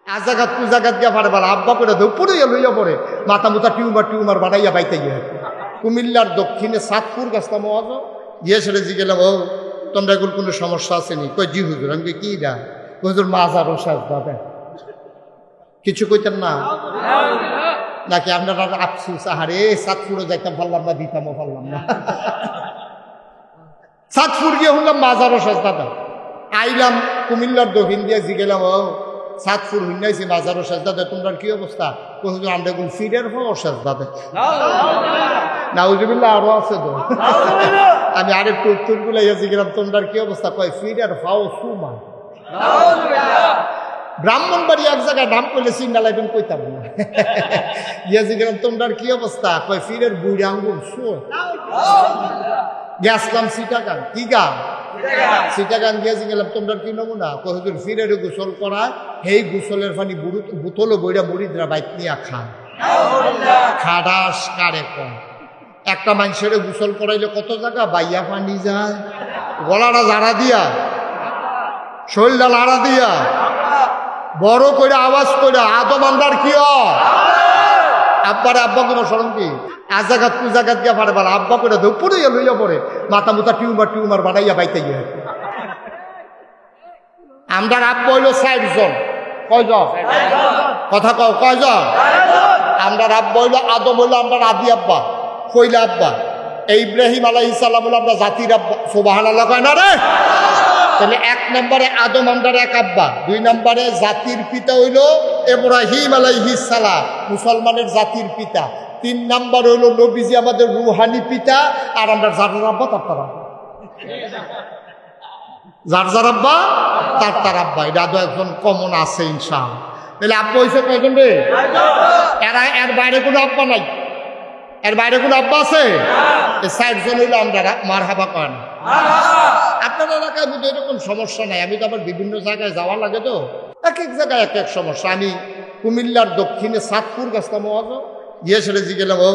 আজাগাত কুজাগাত গিয়া পারে বলা আব্বা করে দেব পড়ে লইয়া পড়ে মাথা মুথা টিউমার বানাইয়া বাইতে গিয়ে কুমিল্লার দক্ষিণে সাতপুর গাছটা মহাজ গিয়ে সেটা জিগেলাম ও তোমরা এগুলো কোনো সমস্যা আসেনি কই জি হুজুর আমি কি না হুজুর মাজার ও সাজদা কিছু কইতেন না নাকি আপনারা আফসুস আহারে সাতপুরও যাইতাম পারলাম না দিতামও পারলাম না সাতপুর গিয়ে শুনলাম মাজার ও সাজদা আইলাম কুমিল্লার দক্ষিণ দিয়ে জিগেলাম ও সাতপুর হুইনাইছি মাজার ও সাজদা তোমরা কি অবস্থা হুজুর আমরা এগুলো ফিরের হো সাজদা নাউজুবিল্লাহ আরো আছে তো আমি আরেকটু উত্তর গুলো ইয়েছি গেলাম তোমরা কি অবস্থা কয় ফিরের ফাও সুমা ব্রাহ্মণবাড়ি এক জায়গায় নাম করলে সিন্ডা লাইবেন কইতাম না ইয়েছি গেলাম তোমরা কি অবস্থা কয় ফিরের বুড়ি আঙ্গুল শোয় গেছলাম সিটাগান কি গান সিটাগান গিয়েছি গেলাম তোমরা কি নমুনা কয় হুজুর ফিরের গোসল করা এই গোসলের পানি বোতলও বইরা মুড়িদরা বাইক নিয়ে খান খাডাস কারে কম একটা মানুষের গোসল করাইলে কত জায়গা বাইয়া পানি যায় গলাটা জাড়া দিয়া শরীরটা লাড়া দিয়া বড় করে আওয়াজ করে আদম আন্দার কি আব্বারে আব্বা তোমার স্মরণ কি আজাগাত কুজাগাত গিয়া পারে বলা আব্বা করে দেব পড়ে লইয়া পড়ে মাথা মুথা টিউমার বানাইয়া বাইতে গিয়ে আমরা আব্বা হইল 60 জন কয়জন কথা কও কয়জন আমরা আব্বা হইল আদম হইল আমরা আদি আব্বা কইলা আব্বা এই ইব্রাহিম আলাইহিস সালাম হলো আমরা জাতির আব্বা সুবহানাল্লাহ কয় না রে তাহলে 1 নম্বরে আদম আমরার এক আব্বা 2 নম্বরে জাতির পিতা হইল ইব্রাহিম আলাইহিস সালাম মুসলমানের জাতির পিতা 3 নম্বর হইল নবীজি আমাদের রূহানি পিতা আর আমরা জাতির আব্বা তার আব্বা যার আব্বা তার আব্বা এটা তো একজন কমন আছে ইনশাআল্লাহ তাহলে আব্বা হইছে কয়জন রে এর বাইরে কোনো আব্বা নাই এর বাইরে কোনো আব্বা আছে 60 জন হইলো আমরা মারহাবা করেন আপনার এলাকায় বুঝে এরকম সমস্যা নাই আমি তো আবার বিভিন্ন জায়গায় যাওয়া লাগে তো এক এক জায়গায় এক এক সমস্যা আমি কুমিল্লার দক্ষিণে সাতপুর গাছটা মহাজ গিয়ে সেটা জিগেলাম ও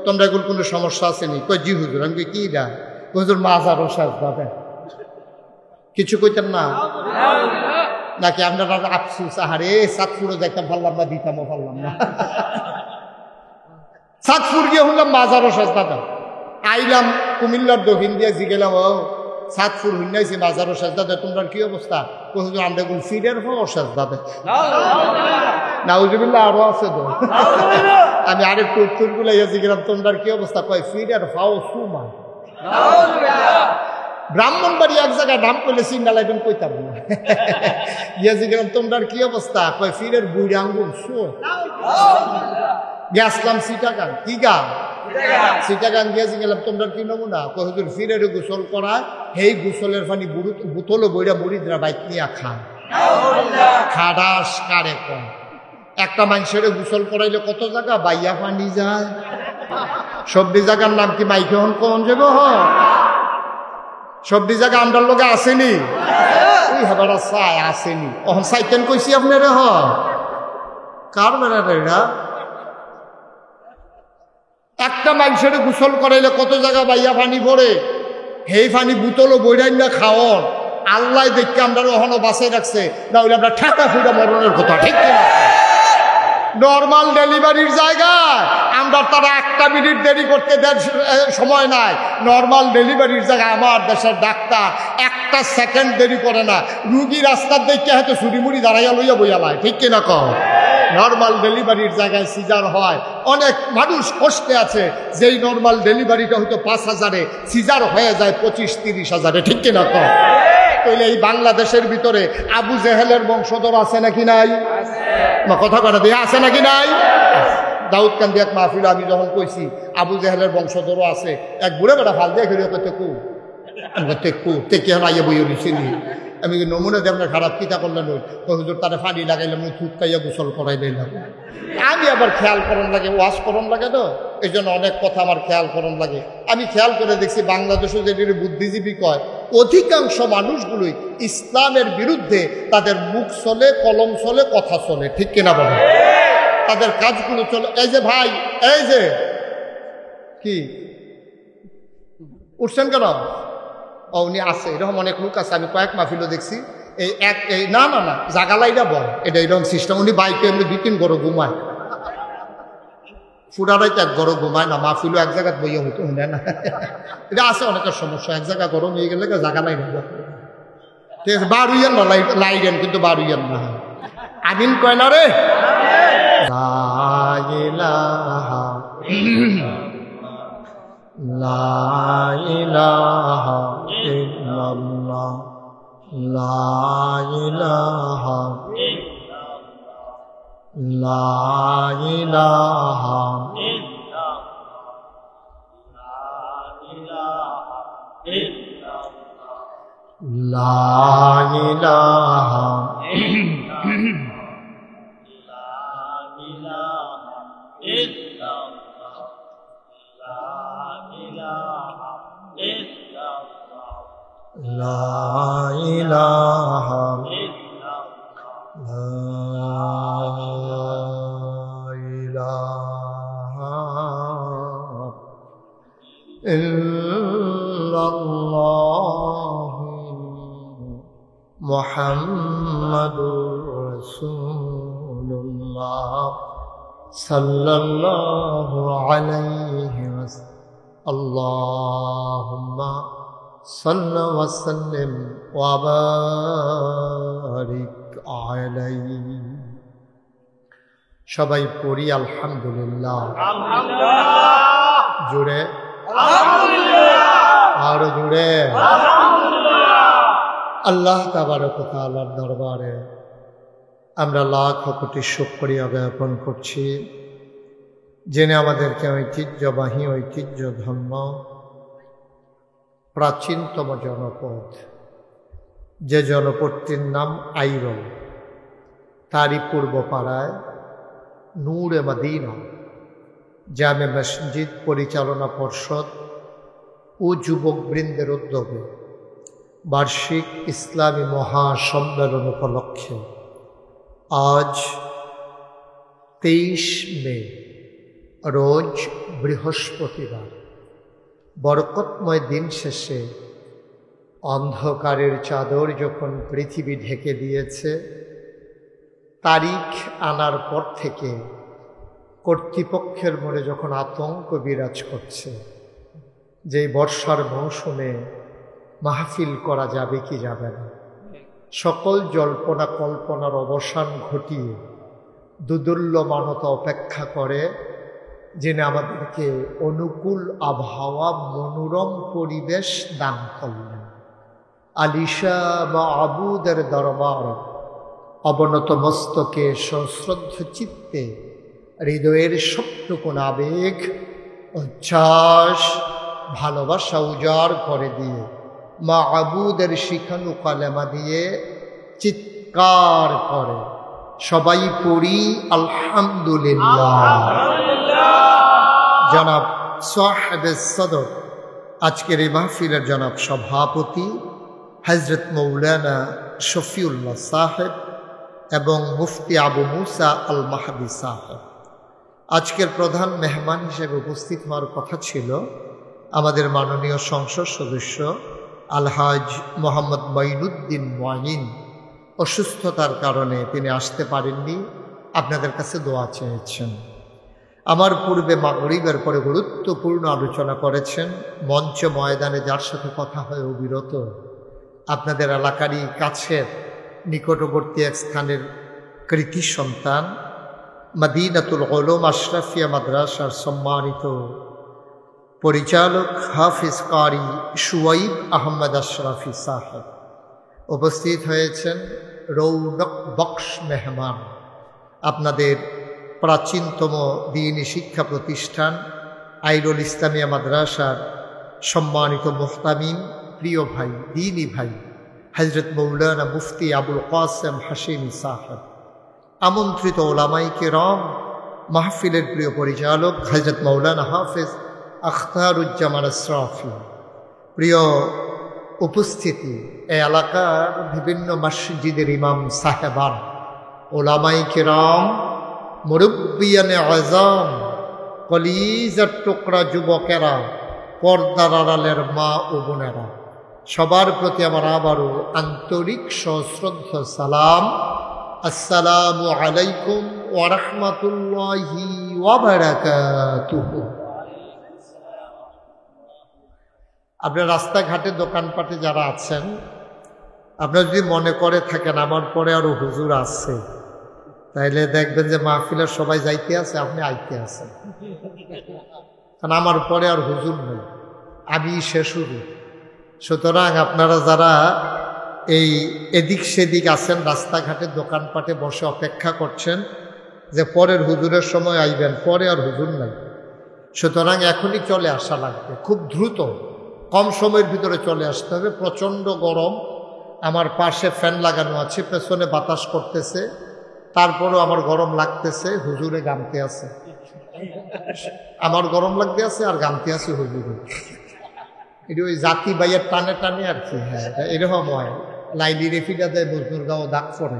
তোমরা এগুলো কোনো সমস্যা আসেনি কই জি হুজুর আমি কি না হুজুর মাজার ও সাজদা কিছু কইতেন না নাকি আপনারা আফসুস আহারে সাতপুরও যাইতাম পারলাম না দিতামও পারলাম না সাতপুর গিয়ে শুনলাম মাজার ও সাজদা আইলাম কুমিল্লার দক্ষিণ দিয়ে জিগেলাম ও সাতপুর হুইনাইছি মাজার ও সাজদা তোমরা কি অবস্থা হুজুর আমরা এগুলো ফিরের হো সাজদা নাউজুবিল্লাহ আরো আছে তো আমি আরেকটু উত্তর গুলো ইয়েছি গেলাম তোমরা কি অবস্থা কয় ফিরের ফাও সুমা ব্রাহ্মণবাড়ি এক জায়গায় নাম করলে সিন্ডা লাইবেন কইতাম না ইয়েছি গেলাম তোমরা কি অবস্থা কয় ফিরের বুড়ি আঙ্গুল শোয় গেছলাম সিটাগান কি গান সিটাগান গিয়েছি গেলাম তোমরা কি নমুনা কয় হুজুর ফিরের গোসল করা এই গোসলের পানি বোতলও বইরা মুড়িদরা বাইক নিয়ে খান খাডাস কারে কম একটা মানুষের গোসল করাইলে কত জায়গা বাইয়া পানি যায় সবজি জায়গার নাম কি মাইকে হন কোন যাব সবজি জায়গা আমরার লোকে আসেনি ওই হেবারা চাই আসেনি অহন সাইকেন কইছি আপনারা কার বেড়া একটা মানুষের গোসল করাইলে কত জায়গা বাইয়া পানি পড়ে সেই পানি বোতলও বইরাই না খাওয়ন আল্লাহ দেখতে আমরা ওখানে বাঁচাই রাখছে না হলে আমরা ঠেকা ফুটা মরণের কথা ঠিক কিনা নর্মাল ডেলিভারির জায়গায় আমরা তারা 1 মিনিট দেরি করতে দেন সময় নাই নর্মাল ডেলিভারির জায়গায় আমার দেশের ডাক্তার 1 সেকেন্ড দেরি করে না রুগী রাস্তার দেখতে হয়তো ছুরিমুড়ি দাঁড়াইয়া লইয়া বইয়ালায় ঠিক কিনা কম নর্মাল ডেলিভারির জায়গায় সিজার হয় অনেক মানুষ কষ্টে আছে যেই নর্মাল ডেলিভারিটা হয়তো 5,000-এ সিজার হয়ে যায় 25-30,000-এ ঠিক কিনা কম তাইলে এই বাংলাদেশের ভিতরে আবু জেহেলের বংশধর আছে নাকি নাই কথা কথা দিয়ে আছে নাকি নাই দাউদ কান্দি এক মাহফিল আমি যখন কইছি আবু জেহেলের বংশধরও আছে এক বুড়ে বেড়া ফাল দিয়ে খেলে কি আইয়া বইয়ে দিছিলি আমি নমুনা দিয়ে আপনার খারাপ কিতা করলেন ওই হুজুর তারা পানি লাগাইলাম ওই থুকাইয়া গোসল করাই দিলাম আমি আবার খেয়াল করন লাগে ওয়াশ করন লাগে তো এই জন্য অনেক কথা আমার খেয়াল করন লাগে আমি খেয়াল করে দেখছি বাংলাদেশে যেটি বুদ্ধিজীবী কয় অধিকাংশ মানুষগুলোই ইসলামের বিরুদ্ধে তাদের মুখ চলে কলম চলে কথা চলে ঠিক কিনা বলে তাদের কাজগুলো চলে এই যে ভাই এই যে কি উঠছেন কেন উনি আছে এরকম অনেক লোক আছে আমি কয়েক মাহফিলও দেখছি এই না না না জাগালাইটা বল এটা এরকম সিস্টেম। উনি বাইকে এমনি 2-3 গরো ঘুমায়, ফুরারাইতে 1 গরো ঘুমায় না, মাহফিলও এক জায়গায় বইয়া হতো শুনে না। এটা আছে অনেকের সমস্যা, এক জায়গা গরম হয়ে গেলে জাগালাই না। ঠিক আছে, বারুইয়ান না লাইডেন, কিন্তু বারুইয়ান না। আমিন কয় না রে। লা ইলাহা লা ইলাহা ইল্লাল্লাহ লা ইলাহা লা ইলাহা লা ইলাহা لا إله إلا الله محمد رسول الله صلى الله عليه وسلم اللهم صل وسلم وبارك عليه সবাই পড়ি আলহামদুলিল্লাহ। জুড়ে আর জুড়ে আল্লাহ তাবারক ওয়া তাআলার দরবারে আমরা লাখ কোটি শুকরিয়া জ্ঞাপন করছি, যিনি আমাদেরকে ঐতিহ্যবাহী ঐতিহ্যধন্য প্রাচীনতম জনপদ, যে জনপদটির নাম আইরল, তারই পূর্ব পাড়ায় নূরে মদিনা জামে মসজিদ পরিচালনা পর্ষদ ও যুবকবৃন্দের উদ্যোগে বার্ষিক ইসলামী মহাসম্মেলন উপলক্ষে আজ 23 মে রোজ বৃহস্পতিবার বরকতময় দিন শেষে অন্ধকারের চাদর যখন পৃথিবী ঢেকে দিয়েছে, তারিখ আনার পর থেকে কর্তৃপক্ষের মনে যখন আতঙ্ক বিরাজ করছে যে বর্ষার মৌসুমে মাহফিল করা যাবে কি যাবে না, সকল জল্পনা কল্পনার অবসান ঘটিয়ে দুদুল্যমানতা অপেক্ষা করে যিনি আমাদেরকে অনুকূল আবহাওয়া মনোরম পরিবেশ দান করলেন। আলিশা বা আবুদের দরবার অবনত মস্তকে সশ্রদ্ধ চিত্তে হৃদয়ের সবটুকুন আবেগ উচ্ছ্বাস ভালোবাসা উজাড় করে দিয়ে মা আবুদের শিখানু কালেমা দিয়ে চিৎকার করে সবাই পড়ি আলহামদুলিল্লাহ। জনাব সাহেবে সদর আজকের এই মাহফিলের জনাব সভাপতি হযরত মৌলানা শফিউল্লাহ সাহেব এবং মুফতি আবু মুসা আল মাহদি সাহেব। আজকের প্রধান মেহমান হিসেবে উপস্থিত হওয়ার কথা ছিল আমাদের মাননীয় সংসদ সদস্য আলহাজ মোহাম্মদ মঈনুদ্দিন মঈন। অসুস্থতার কারণে তিনি আসতে পারেননি, আপনাদের কাছে দোয়া চেয়েছেন। আমার পূর্বে মাগরিবের পরে গুরুত্বপূর্ণ আলোচনা করেছেন মঞ্চ ময়দানে, যার সাথে কথা হয় অবিরত, আপনাদের এলাকারই কাছের নিকটবর্তী এক স্থানের কৃতি সন্তান মদিনাতুল উলুম আশরাফিয়া মাদ্রাসার সম্মানিত পরিচালক হাফিজ কারি শুয়াইব আহমদ আশরাফি সাহেব উপস্থিত হয়েছেন। রৌনক বক্স মেহমান, আপনাদের প্রাচীনতম দ্বীনি শিক্ষা প্রতিষ্ঠান আইরুল ইসলামিয়া মাদ্রাসার সম্মানিত মুহতামিম প্রিয় ভাই, দ্বীনি ভাই হযরত মৌলানা মুফতি আবুল কাসেম হাশিমি সাহেব, আমন্ত্রিত ওলামায়ে কেরাম, মাহফিলের প্রিয় পরিচালক হযরত মৌলানা হাফেজ আখতারুজ্জামান আশরাফি, প্রিয় উপস্থিতি এই এলাকার বিভিন্ন মসজিদের ইমাম সাহেবান, ওলামায়ে কেরাম, মুরব্বিয়ানে আযম, কলিজার টুকরা যুবকেরা, পর্দার আড়ালের মা ও বোনেরা, সবার প্রতি আমার আবারও আন্তরিক সশ্রদ্ধ সালাম। আসসালামু আলাইকুম ওয়া রাহমাতুল্লাহি ওয়া বারাকাতুহু। আপনার রাস্তাঘাটে দোকানপাটে যারা আছেন, আপনারা যদি মনে করে থাকেন আমার পরে আরো হুজুর আছে, তাইলে দেখবেন যে মাহফিলের সবাই যাইতে আছে, আপনি আইতে আছেন। কারণ আমার পরে আর হুজুর নেই, আমি শেষ হুজুর। সুতরাং আপনারা যারা এই এদিক সেদিক আছেন, রাস্তাঘাটে দোকানপাটে বসে অপেক্ষা করছেন যে পরের হুজুরের সময় আইবেন, পরে আর হুজুর নাই, সুতরাং এখনই চলে আসা লাগবে, খুব দ্রুত কম সময়ের ভিতরে চলে আসতে হবে। প্রচণ্ড গরম, আমার পাশে ফ্যান লাগানো আছে, পেছনে বাতাস করতেছে, তারপরেও আমার গরম লাগতেছে, হুজুরে গামতে আছে। আমার গরম লাগতে আছে আর গামতে আছে হুজুরে। এটা ওই জাতি বাইয়ের টানে টানে আর কি। হ্যাঁ, এরকম হয়, লাইলি রেফিটা দেয়, মজনুর গাও দাগ পড়ে,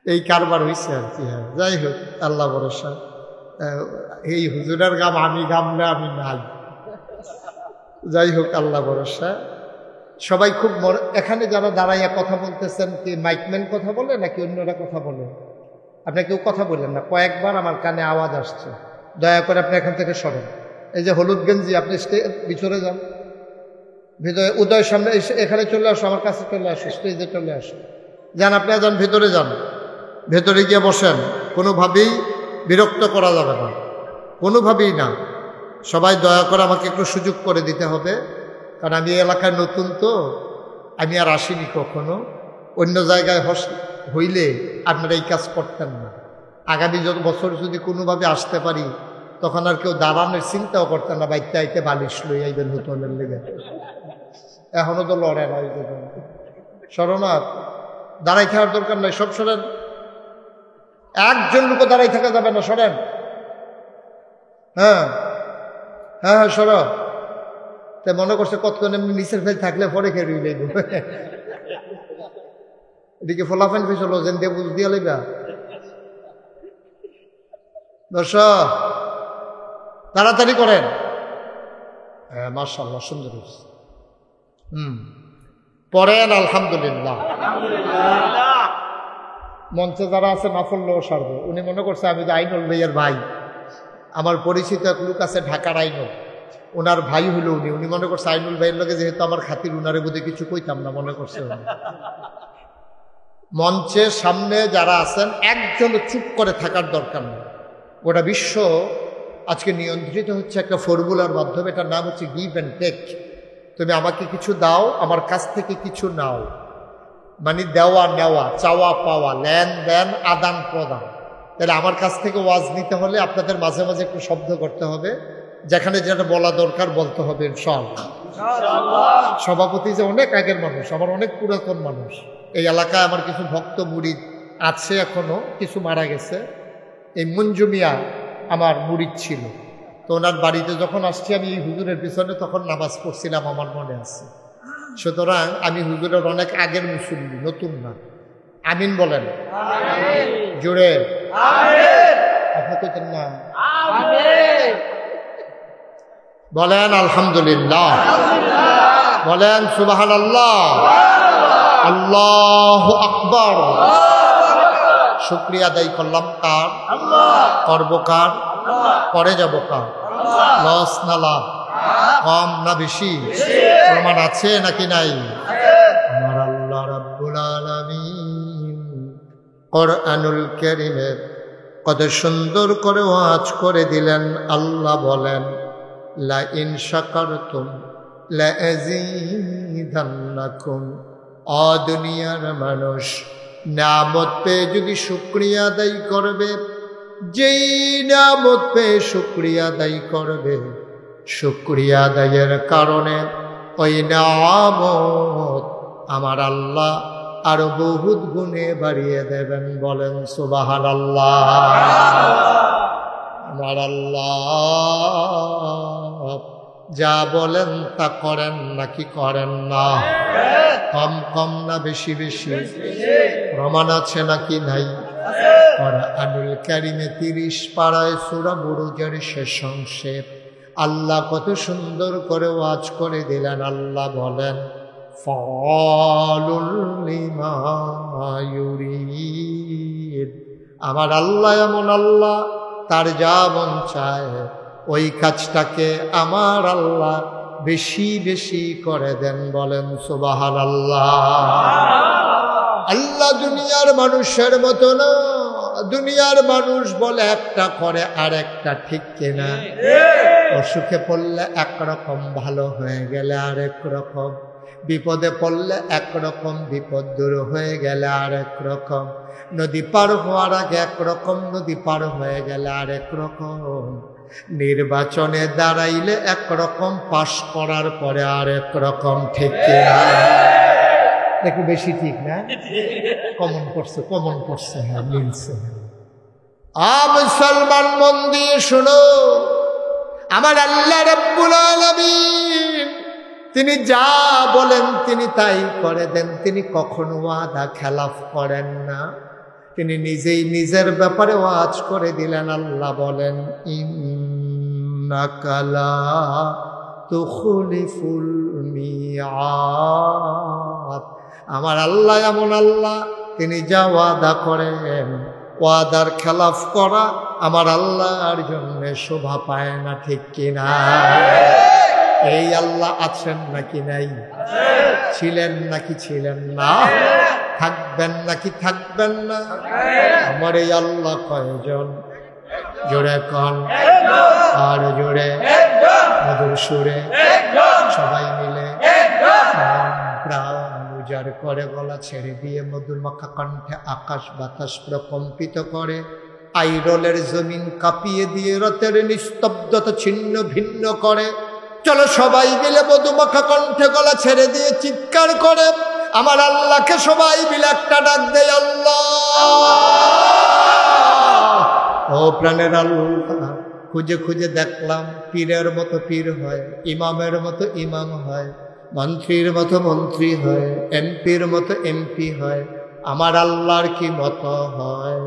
এই কারবার হয়েছে আর কি। হ্যাঁ, যাই হোক, আল্লাহ ভরসা। এই হুজুরের গাম আমি গামলে আমি নাই, যাই হোক, আল্লাহ ভরসা। সবাই খুব এখানে যারা দাঁড়াইয়া কথা বলতেছেন, কি মাইকম্যান কথা বলে নাকি অন্যরা কথা বলে? আপনি কেউ কথা বললেন না, কয়েকবার আমার কানে আওয়াজ আসছে, দয়া করে আপনি এখান থেকে সরেন। এই যে হলুদ গেঞ্জি, আপনি ভিতরে যান, ভিতরে উদয়ের সামনে এখানে চলে আসো, আমার কাছে চলে আসো, স্টেজে চলে আসো, যান, আপনি যান, ভেতরে যান, ভেতরে গিয়ে বসেন। কোনোভাবেই বিরক্ত করা যাবে না, কোনোভাবেই না। সবাই দয়া করে আমাকে একটু সুযোগ করে দিতে হবে, কারণ আমি এই এলাকায় নতুন, তো আমি আর আসিনি কখনো। অন্য জায়গায় হইলে আপনারা এই কাজ করতেন না। আগামী যত বছর যদি কোনোভাবে আসতে পারি, তখন আর কেউ দাঁড়ানোর চিন্তাও করতেন না, বাইতে আইতে বালিশ লই আইবেন নতুনের লেগে। এখনো তো লড়ে না, সরনাথ দাঁড়াই থাকার দরকার নাই, সব সরেন, একজন লোক দাঁড়াই থাকা যাবে না, সরেন। হ্যাঁ হ্যাঁ হ্যাঁ, সর। তাই মনে করছে কতক্ষণ এমনি নিচের ফেল থাকলে পরে খেয়ে লইব, এদিকে ফলাফেন ফেসল যেন দিয়ে বুঝ দিয়া লইবা। দর্শক তাড়াতাড়ি করেন। হ্যাঁ, মাশাআল্লাহ, সুন্দর হয়েছে। পড়েন আলহামদুলিল্লাহ। মঞ্চে যারা আছে না পড়লেও সারবো। উনি মনে করছে আমি যে আইনুল ভাইয়ের ভাই, আমার পরিচিত এক লোক আছে ঢাকার আইনুল, ওনার ভাই হলো উনি মনে করছে আইনুল ভাইয়ের লোকে যেহেতু আমার খাতির, উনারে বোধহয় কিছু কইতাম না মনে করছে। মঞ্চের সামনে যারা আছেন, একজন চুপ করে থাকার দরকার নেই। গোটা বিশ্ব আজকে নিয়ন্ত্রিত হচ্ছে একটা ফর্মুলার মাধ্যমে, এটার নাম হচ্ছে গিভ অ্যান্ড টেক। তুমি আমাকে কিছু দাও, আমার কাছ থেকে কিছু নাও, মানে দেওয়া নেওয়া, চাওয়া পাওয়া, লেনদেন, আদান প্রদান। তাহলে আমার কাছ থেকে ওয়াজ নিতে হলে আপনাদের মাঝে মাঝে একটু শব্দ করতে হবে, যেখানে যেটা বলা দরকার বলতে হবে ইনশাআল্লাহ। সভাপতি যে অনেক আগের মানুষ, আমার অনেক পুরাতন মানুষ, এই এলাকায় আমার কিছু ভক্ত মুরিদ আছে, এখনো কিছু মারা গেছে। এই মঞ্জু মিয়া আমার মুরিদ ছিল, তো ওনার বাড়িতে যখন আসছি আমি এই হুজুরের পিছনে তখন নামাজ পড়ছিলাম, আমার মনে আছে। সুতরাং আমি হুজুরের অনেক আগের মুসল্লি, নতুন না। আমিন বলেন জোরে, আপনি কইতেন না? বলেন আলহামদুলিল্লাহ, বলেন সুবহানাল্লাহ, আল্লাহু আকবার। শুকরিয়া আদায় করলাম কার? করব কার? করে যাব কার? লস না লাভ? কম না বেশি? প্রমাণ আছে নাকি নাই? আমার আল্লাহ রাব্বুল আলামিন কোরআনুল কারীমে কত সুন্দর করে ওয়াজ করে দিলেন। আল্লাহ বলেন, লা ইন শাকারতুম লা আযীদান্নাকুম। ও দুনিয়ার মানুষ, নিয়ামত পেয়ে যদি শুকরিয়া আদায় করবে, যেই নিয়ামত পেয়ে শুকরিয়া আদায় করবে, শুকরিয়া আদায়ের কারণে ওই নিয়ামত আমার আল্লাহ আরো বহুত গুণে বাড়িয়ে দেবেন। বলেন সুবহানাল্লাহ। আমার আল্লাহ যা বলেন তা করেন নাকি করেন না? কম কম না বেশি বেশি? প্রমাণ আছে নাকি নাই? কোরআনুল কারীমে 30 পারায় সূরা বুরুজের শেষ অংশে আল্লাহ কত সুন্দর করে ওয়াজ করে দিলেন। আল্লাহ বলেন ফালুল লিমা ইউরিদ, আমার আল্লাহ এমন আল্লাহ, তার যা মন চায় ওই কাজটাকে আমার আল্লাহ বেশি বেশি করে দেন। বলেন সুবহানাল্লাহ। আল্লাহ দুনিয়ার মানুষের মতো না। দুনিয়ার মানুষ বলে একটা করে আর একটা, ঠিক কিনা? অসুখে পড়লে একরকম, ভালো হয়ে গেলে আরেক রকম, বিপদে পড়লে একরকম, বিপদ দূর হয়ে গেলে আরেক রকম, নদী পার হওয়ার আগে একরকম, নদী পার হয়ে গেলে আরেক রকম, নির্বাচনে দাঁড়াইলে একরকম, পাশ করার পরে আরেক রকম, ঠিক কিনা? দেখো বেশি ঠিক না? কমন পড়ছে, হ্যাঁ মিলছে। মুসলমান মন দিয়ে শোনো, আমার আল্লাহ রাব্বুল আলামিন তিনি যা বলেন তিনি তাই করে দেন। তিনি কখনো ওয়াদা খেলাফ করেন না। তিনি নিজেই নিজের ব্যাপারে ওয়াজ করে দিলেন। আল্লাহ বলেন ইন্নাকা লা তুখলিফুল মিআদ, আমার আল্লাহ এমন আল্লাহ, তিনি যা ওয়াদা করেন ওয়াদার খেলাফ করা আমার আল্লাহর জন্য শোভা পায় না, ঠিক কিনা? এই আল্লাহ আছেন নাকি নাই? ছিলেন নাকি ছিলেন না? থাকবেন নাকি থাকবেন না? আমার এই আল্লাহ কয়জন? জোরে কন, আর জোরে, মধুর সুরে, সবাই মিলে প্রাণ উজাড় করে, গলা ছেড়ে দিয়ে মধুর মাখা কণ্ঠে আকাশ বাতাস প্রকম্পিত করে, আইরলের জমিন কাঁপিয়ে দিয়ে রথের নিস্তব্ধতা ছিন্ন ভিন্ন করে। চলো সবাই মিলে মধুমাখা কণ্ঠে গলা ছেড়ে দিয়ে চিৎকার করে আমার আল্লাহকে সবাই মিলে একটা ডাক দেয়, আল্লাহ। ও প্রাণের আল্লাহ, খুঁজে খুঁজে দেখলাম পীরের মতো পীর হয়, ইমামের মতো ইমাম হয়, মন্ত্রীর মতো মন্ত্রী হয়, এমপির মতো এমপি হয়। আমার আল্লাহর কি মতো হয়?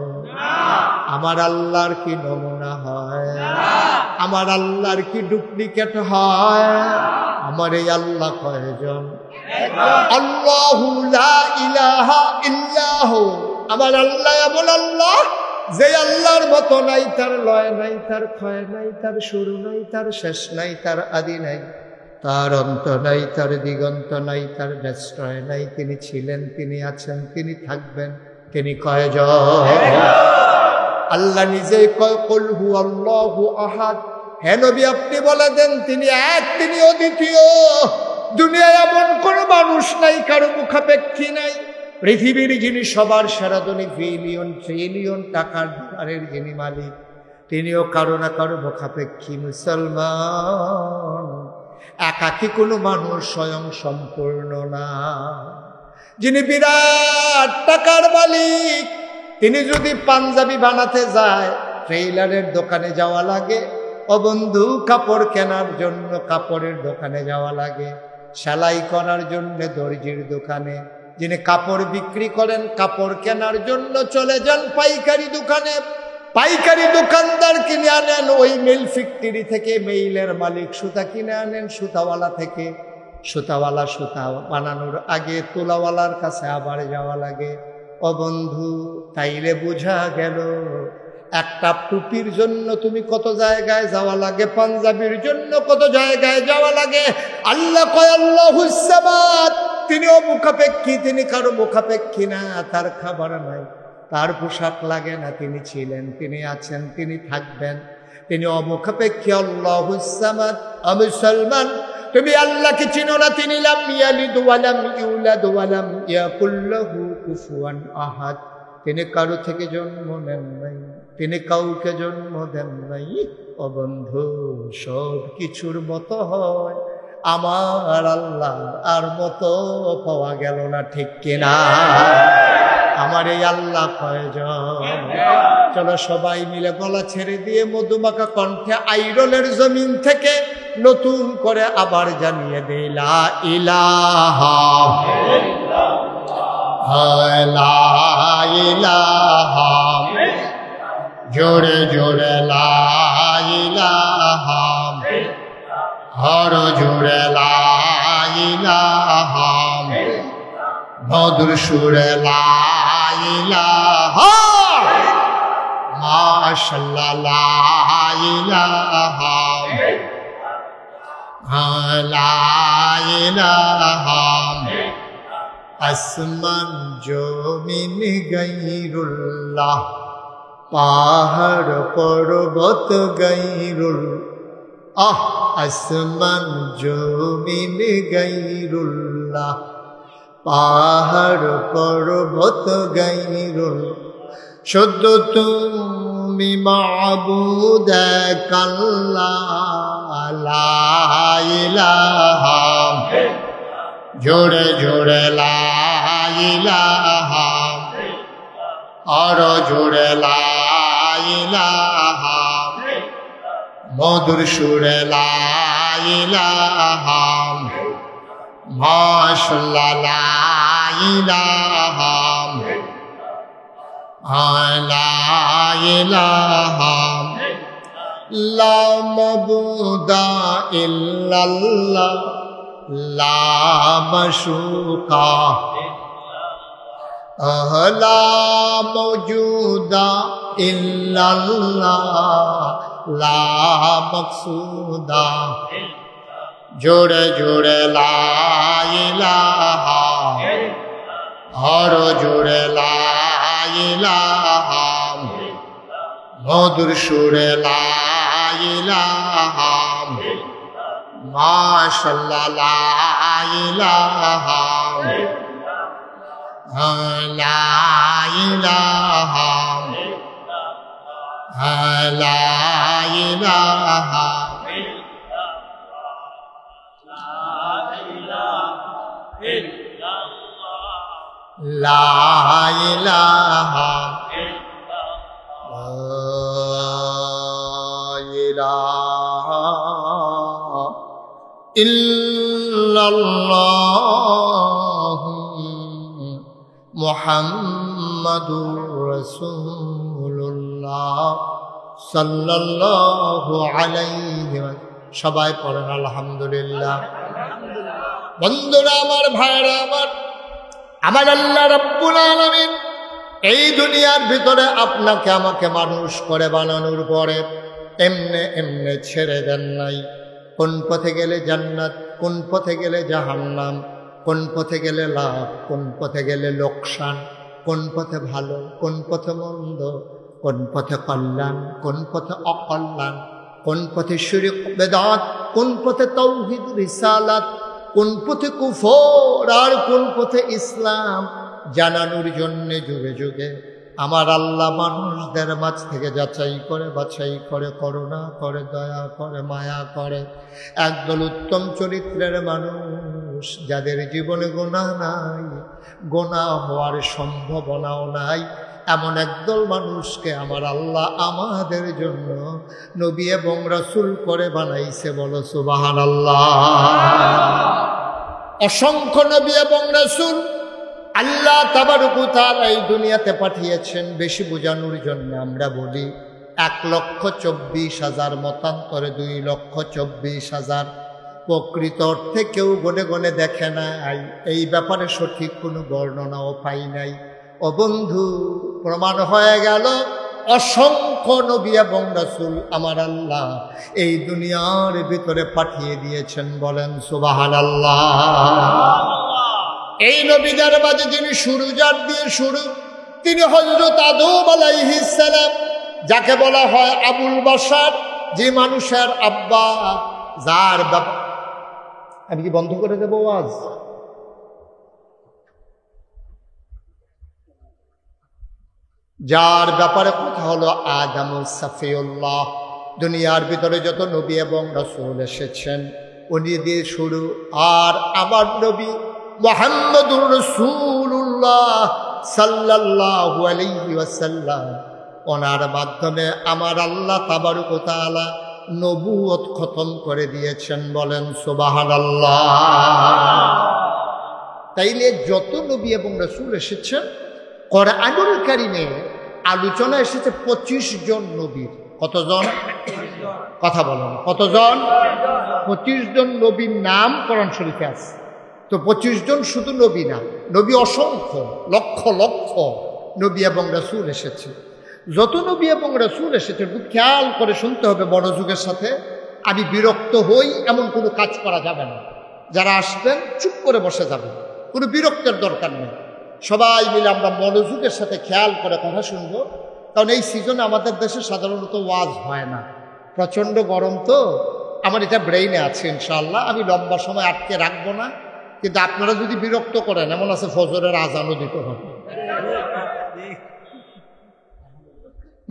আমার আল্লাহর কি নমুনা হয়? আমার আল্লাহর কি ডুপ্লিকেট হয়? আমার এই আল্লাহ কয়জন? আল্লাহু লা ইলাহা ইল্লাহু, আমার আল্লাহ এমন আল্লাহ যে আল্লাহর মতো নাই, তার লয় নাই, তার ক্ষয় নাই, তার শুরু নাই, তার শেষ নাই, তার আদি নাই, তার অন্ত নাই, তার দিগন্ত নাই, তার ব্যস্তয় নাই। তিনি ছিলেন, তিনি আছেন, তিনি থাকবেন। তিনি কয়জন? আল্লাহ নিজেই কয় কুল হুয়াল্লাহু আহাদ। হে নবী আপনি বলে দেন তিনি এক, তিনি অদ্বিতীয়। দুনিয়ায় এমন কোন মানুষ নাই, কারো মুখাপেক্ষী নাই। পৃথিবীর যিনি সবার সেরা ধনী, বিলিয়ন ট্রিলিয়ন টাকার ডলারের যিনি মালিক, তিনিও কারো না কারো মুখাপেক্ষী। মুসলমান, একাকী কোনো মানুষ স্বয়ং সম্পূর্ণ না। যিনি বিরাট টাকার মালিক, তিনি যদি পাঞ্জাবি বানাতে যায় ট্রেইলারের দোকানে যাওয়া লাগে, ও বন্ধু কাপড় কেনার জন্য কাপড়ের দোকানে যাওয়া লাগে, সেলাই করার জন্য দর্জির দোকানে। যিনি কাপড় বিক্রি করেন, কাপড় কেনার জন্য চলে যান পাইকারি দোকানে। পাইকারি দোকানদার কিনে আনেন ওই মিল ফ্যাক্টরি থেকে, মেইলের মালিক সুতা কিনে আনেন সুতাওয়ালা থেকে। সুতাওয়ালা সুতা বানানোর আগে তুলাওয়ালার কাছে আবার যাওয়া লাগে। ও বন্ধু, তাইলে বোঝা গেল একটা টুপির জন্য তুমি কত জায়গায় যাওয়া লাগে, পাঞ্জাবির জন্য কত জায়গায় যাওয়া লাগে। আল্লাহ কয় আল্লাহুস সামাদ, তিনিও মুখাপেক্ষী, তিনি কারো মুখাপেক্ষী না। তার খাবার নাই, তার পোশাক লাগে না, তিনি ছিলেন, তিনি আছেন, তিনি থাকবেন, তিনি অমুখাপেক্ষী। আল্লাহুস সামাদ। মুসলমান, তুমি আল্লাহকে চিনো না? তিনি লাম ইয়ালিদ ওয়া লাম ইউলাদ ওয়া লাম ইয়াকুল লাহু কুফুয়ান আহাদ। তিনি কারো থেকে জন্ম নেন নাই, তিনি কাউকে জন্ম দেন নাই। ও বন্ধু, সব কিছুর মতো হয়, আমার আল্লাহ আর মতো পাওয়া গেল না, ঠিক কিনা? আমার এই আল্লাহ কয়জন? চলো সবাই মিলে গলা ছেড়ে দিয়ে মধুমাখা কণ্ঠে আইরলের জমিন থেকে নতুন করে আবার জানিয়ে দে লা ইলাহা লা ইলাহা, জোরে জোরে লা ইলাহা হর জোরে লা ইলাহা মধুর সুরে লা ইলাহা মাশাআল্লাহ লা ইলাহা লা ইলাহা আসমান জমিন গায়রুল্লাহ পাহাড় পর্বত গায়রুল আসমান জমিন গায়রুল্লাহ পাহাড় পর্বত গায়রুল শুদ্ধ তুমি মাবুদ আল্লাহ লা ইলাহা জোরে জোরে লা ইলাহা আর জোরে লা ইলাহা মধুর সুরে লা ইলাহা মাশাআল্লাহ লা ইলাহা লা ইলাহা লা মাবুদা ইল্লাল্লাহ লা মাশুকা লা মওজুদা ইল্লাল্লাহ লা মকসুদা জোরে জোরে লা ইলাহা আর জোরে লা ইলাহা মধুর সুরে লা ইলাহা মাশাআল্লাহ লা ইলাহা লা ইলাহা লা ইলাহা লা ইলাহা ইল্লাল্লাহ মুহাম্মাদুর রাসূলুল্লাহ সাল্লাল্লাহু আলাইহি সবাই পড়েন আলহামদুলিল্লাহ। বন্ধুরা আমার, ভাইরা আমার, আমার আল্লাহ রাব্বুল আলামিন এই দুনিয়ার ভিতরে আপনাকে আমাকে মানুষ করে বানানোর পরে এমনে এমনে ছেড়ে দেন নাই। কোন পথে গেলে জান্নাত, কোন পথে গেলে জাহান্নাম, কোন পথে গেলে লাভ, কোন পথে গেলে লোকসান, কোন পথে ভালো, কোন পথে মন্দ, কোন পথে কল্যাণ, কোন পথে অকল্যাণ, কোন পথে শিরক বেদাত, কোন পথে তাওহীদ রিসালাত, কোন পথে কুফর আর কোন পথে ইসলাম জানানোর জন্য যুগে যুগে আমার আল্লাহ মানুষদের মাঝ থেকে যাচাই করে বাছাই করে, করুণা করে, দয়া করে, মায়া করে একদল উত্তম চরিত্রের মানুষ যাদের জীবনে গুনাহ নাই, গুনাহ হওয়ার সম্ভাবনাও নাই, এমন একদল মানুষকে আমার আল্লাহ আমাদের জন্য নবী এবং রাসূল করে বানাইছে। বলো সুবহানাল্লাহ। অসংখ্য নবী এবং রাসূল আল্লাহ তাবারক ওয়া তাআলা এই দুনিয়াতে পাঠিয়েছেন বেশি বোঝানোর জন্য। আমরা বলি 1,24,000, মতান্তরে 2,24,000। প্রকৃত অর্থে কেউ গনে গনে দেখে নাই, এই ব্যাপারে সঠিক কোনো বর্ণনাও পাই নাই। ও বন্ধু, প্রমাণ হয়ে গেল অসংখ্য নবী এবং রাসূল আমার আল্লাহ এই দুনিয়ার ভিতরে পাঠিয়ে দিয়েছেন। বলেন সুবহানাল্লাহ। এই নবীদের মাঝে যিনি শুরু, যার দিয়ে শুরু, তিনি হযরত আদম আলাইহিস সালাম, যাকে বলা হয় আবুল বাশার, যে মানুষের আব্বা, যার বাবা। আমি কি বন্ধ করে দেবো আওয়াজ? যার ব্যাপারে কথা হলো আদম সাফিউল্লাহ। দুনিয়ার ভিতরে যত নবী এবং রাসূল এসেছেন উনি দিয়ে শুরু। আর আমার নবী মুহাম্মদুর রাসূলুল্লাহ সাল্লাল্লাহু আলাইহি ওয়াসাল্লাম, ওনার মাধ্যমে আমার আল্লাহ তাবারক ওয়া তাআলা নবুয়ত খতম করে দিয়েছেন। বলেন সুবহানাল্লাহ। তাইলে যত নবী এবং রাসূল এসেছেন, কোরআনুল কারীমে আলোচনা এসেছে 25 জন নবীর। কতজন? কথা বলেন, কতজন? 25 জন নবীর নাম কোরআন শরীফে আছে। তো 25 জন শুধু নবী না, নবী অসংখ্য, লক্ষ লক্ষ নবী এবং রাসূল এসেছে। যত নবী এবং রাসূল এসেছে খুব খেয়াল করে শুনতে হবে। মনোযোগের সাথে আমি বিরক্ত হই এমন কোনো কাজ করা যাবে না। যারা আসবেন চুপ করে বসে যাবেন, কোনো বিরক্তের দরকার নেই। সবাই মিলে আমরা মনোযোগের সাথে খেয়াল করে কথা শুনবো। কারণ এই সিজনে আমাদের দেশে সাধারণত ওয়াজ হয় না, প্রচণ্ড গরম। তো আমার এটা ব্রেইনে আছে, ইনশাআল্লাহ আমি লম্বা সময় আটকে রাখবো না। কিন্তু আপনারা যদি বিরক্ত করেন, এমন আছে ফজরের আজানও দিতে হবে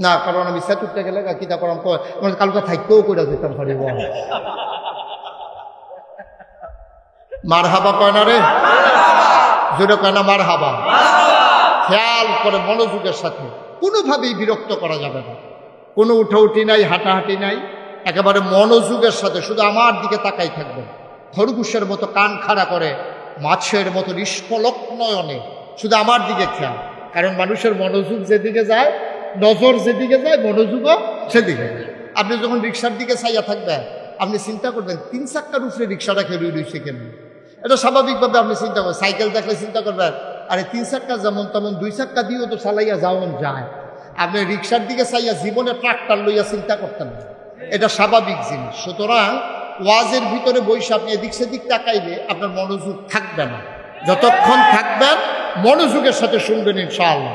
না, কারণ আমি সেতুরতে গেলে কিতা করাম কালকে থাকতেও করে দিতাম পারি। মার হাবা কয় না রে, জোরে কয় না মার হাবা। খেয়াল করে মনোযোগের সাথে, কোনোভাবেই বিরক্ত করা যাবে না, কোনো উঠাউঠি নাই, হাঁটাহাঁটি নাই, একেবারে মনোযোগের সাথে শুধু আমার দিকে তাকাই থাকবেন। খরগোশের মতো কান খাড়া করে, মাছের মতো নিষ্পলক নয়নে শুধু আমার দিকে খেয়াল। কারণ মানুষের মনোযোগ যেদিকে যায়, নজর যেদিকে যায়, মনোযোগও সেদিকে। আপনি যখন রিক্সার দিকে চাইয়া থাকবেন, আপনি চিন্তা করবেন 3 চাক্কার উপরে রিক্সাটা খেলে রয়েছে কেন। এটা স্বাভাবিকভাবে আপনি চিন্তা করবেন। সাইকেল দেখলে চিন্তা করবেন আরে 3 চাক্কা যেমন তেমন 2 চাক্কা দিয়েও তো চালাইয়া যাওয়ান যায়। আপনি রিক্সার দিকে চাইয়া জীবনে ট্রাক্টর লইয়া চিন্তা করতেন না, এটা স্বাভাবিক জিনিস। সুতরাং ওয়াজের ভিতরে বসে আপনি এদিক সেদিক তাকাইলে আপনার মনোযোগ থাকবে না। যতক্ষণ থাকবেন মনোযোগের সাথে শুনবেন ইনশাআল্লাহ।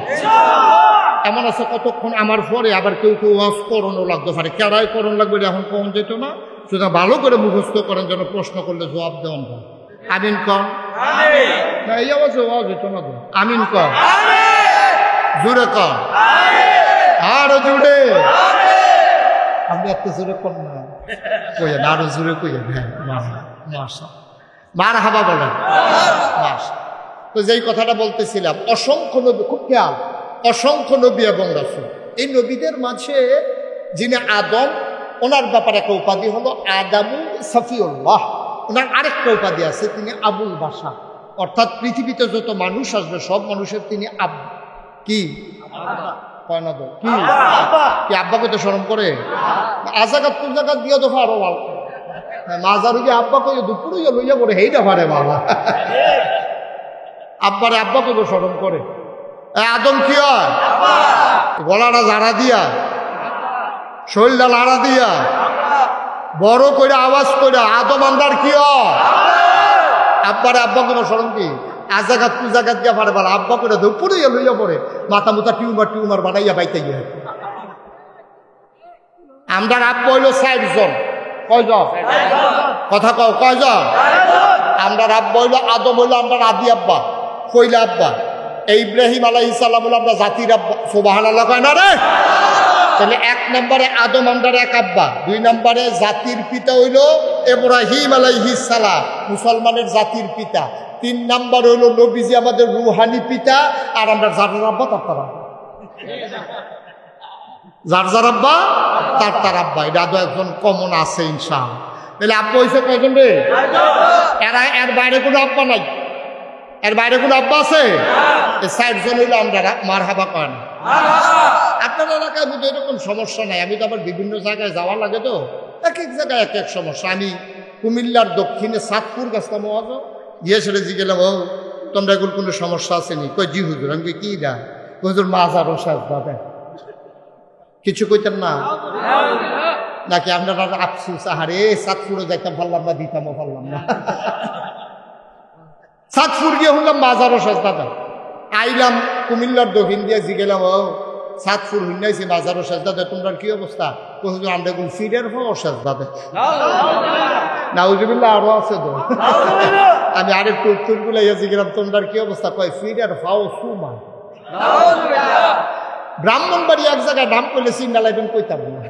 এমন আছে কতক্ষণ আমার পরে আবার কেউ কেউ ওয়াজ করণও লাগতে পারে, কেড়াই করণ লাগবে এখন কম যেত না। সুতরাং ভালো করে মুখস্থ করেন যেন প্রশ্ন করলে জবাব দেওয়ান যায়। আমিন কন, এই আওয়াজে ওয়াজ হইত না। আমিন কন, জোরে কন, আরো জোরে। আপনি এত জোরে কন না, কইেন আরো জোরে কইেন। হ্যাঁ মার হাবা বলেন। তো যেই কথাটা বলতেছিলাম, অসংখ্য নবী, খুব খেয়াল, অসংখ্য নবী এবং রাসূল। এই নবীদের মাঝে যিনি আদম, ওনার ব্যাপারে একটা উপাধি হলো আদামু সফিউল্লাহ। ওনার আরেকটা উপাধি আছে, তিনি আবুল বাশার। অর্থাৎ পৃথিবীতে যত মানুষ আসবে সব মানুষের তিনি কি কি আব্বাকে তো স্মরণ করে। আজাগাত পুজাগাত দিয়ে তো আরো ভালো, মাজারু গিয়ে আব্বা কই দুপুরে লইয়া পড়ে, হেইটা পারে বাবা। আব্বারে আব্বাকে তো স্মরণ করে। আদম কি হয়? গলাটা জাড়া দিয়া, শরীরটা লাড়া দিয়া, বড় করে আওয়াজ করে আদম আন্দার কি হয়? আব্বারে আব্বা কোনো স্মরণ কি? আজাগাত পুজাগাত গিয়া পারে বলা, আব্বা করে দুপুরে লইয়া পড়ে মাথা মুথা টিউমার বানাইয়া বাইতে গিয়ে। আমরা আব্বা হইল 4 জন। কয়জন? কথা কও, কয়জন? আমরা আব্বা হইল, আদম হইল আমরা আদি আব্বা, কইলা আব্বা। ইব্রাহিম আলাইহিস সালাম হলো আমরা জাতির আব্বা। সুবহানাল্লাহ কয় না রে? তাহলে 1 নম্বরে আদম আমরা এক আব্বা, 2 নম্বরে জাতির পিতা হইল ইব্রাহিম আলাইহিস সালাম, মুসলমানের জাতির পিতা। 3 নম্বর হইল নবীজি আমাদের রুহানি পিতা, আর আমরা যার আব্বা তার তার আব্বা, যার আব্বা তার তার আব্বা। এটা তো একজন কমন আছে ইনশাআল্লাহ। তাহলে আব্বা হয়েছে কয়জন রে? এর বাইরে কোনো আব্বা নাই, এর বাইরে কোনো আব্বা আছে? 4 জন হইলো আমরা মার হাবা কয় না। আপনার এলাকায় বুঝে এরকম সমস্যা নাই। আমি তো আবার বিভিন্ন জায়গায় যাওয়া লাগে, তো এক এক জায়গায় এক এক সমস্যা। আমি কুমিল্লার দক্ষিণে সাতপুর গেছিলাম, ওয়াজ গিয়ে সেটা জিগেলাম, ও তোমরা এগুলো কোনো সমস্যা আসেনি? কই জি হুজুর। আমি কি না হুজুর, মাজার ও সাজদা কিছু কইতেন না নাকি? আপনারা আফসুস, আহারে সাতপুরে যাইতাম পারলাম না, দিতামও পারলাম না। সাতপুর গিয়ে হলাম মাজার ও সাজদা। আইলাম কুমিল্লার দক্ষিণ দিয়ে জিগেলাম, ও সাতপুর হুন্নাইছে বাজার ও সাজদা, তোমরা কি অবস্থা? হুজুর আমরা এগুলো ফিরের ও সাজদা দেয়। নাউজুবিল্লাহ আরো আছে তো। আমি আরেকটু উত্তর গুলাইয়া জিগেলাম, তোমরা কি অবস্থা? কয় ফিরের ফাও সুমা। ব্রাহ্মণবাড়ি এক জায়গায় নাম করলে সিঙ্গা লাইবেন কইতাম না।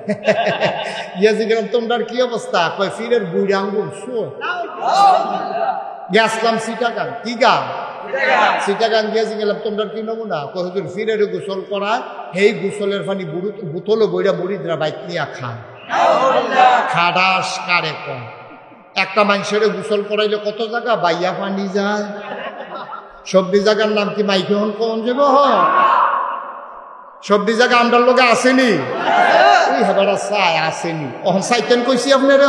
ইয়া জিগেলাম, তোমরা কি অবস্থা? কয় ফিরের বুড়ি আঙ্গুল শো। গেছিলাম চিটাগাং। কি গান? চিটাগাং গিয়েছি গেলাম, তোমরা কি নমুনা? কতদিন ফিরের গোসল করা, এই গোসলের পানি বোতলও বইরা মুড়িদরা বাইক নিয়ে খায়। খাডাস কারে কম। একটা মানুষের গোসল করাইলে কত জায়গা বাইয়া পানি যায়। সবজি জায়গার নাম কি মাইকে হন কম যাব? সবজি জায়গা আমরার লোকে আসেনি, ওই হেবারা চাই আসেনি। অহন চাইতেন কইছি আপনারে।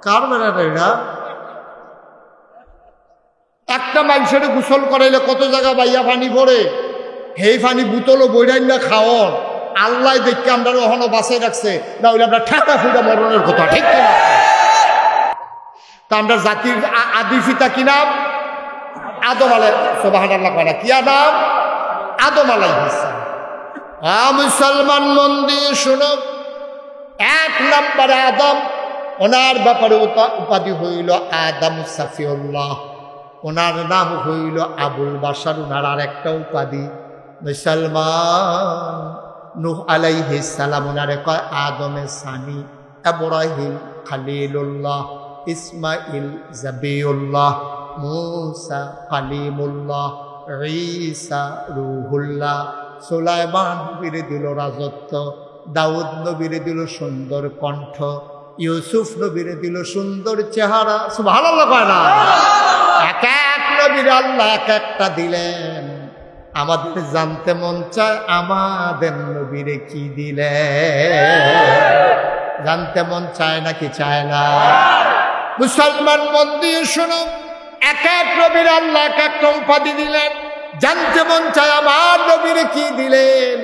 কার বেড়াটা এটা? একটা মানুষের গোসল করাইলে কত জায়গা বাইয়া পানি পড়ে, সেই পানি বোতলও বইরাই না খাওয়ার আল্লাহ দেখে আমরা ওখানে বাঁচাই রাখছে, না হইলে আমরা ঠেকা ফুটা মরণের কথা, ঠিক কিনা? তা আমরা জাতির আদি পিতা কি নাম? আদম আলাই, সুবহানাল্লাহ কয় না, কি নাম? আদম আলাইহিস সালাম। মুসলমান মন দিয়ে শুনো, এক নম্বরে আদম, ওনার ব্যাপারে উপাধি হইল আদম সাফিউল্লাহ, ওনার নাম হইল আবুল বাশার, ওনার আর একটা উপাধি মুসলমান। নূহ আলাইহিস সালাম ওনারে কয় আদমে সানি, ইব্রাহিম খলিলুল্লাহ, ইসমাইল জাবিউল্লাহ, মূসা কালিমুল্লাহ, ঈসা রূহুল্লাহ। সুলাইমান নবীরে দিল রাজত্ব, দাউদ নবীরে দিল সুন্দর কণ্ঠ, ইউসুফ নবীরে দিল সুন্দর চেহারা। সুবহানাল্লাহ কয় না? এক এক নবীর আল্লাহ এক একটা দিলেন। আমাদের জানতে মন চায় আমাদের নবীরে কি দিলেন, জানতে মন চায় নাকি চায় না? মুসলমান মন দিয়ে শোনো, এক এক নবীর আল্লাহ এক একটা উপাধি দিলেন। জানতে মন চায় আমার নবীরে কি দিলেন।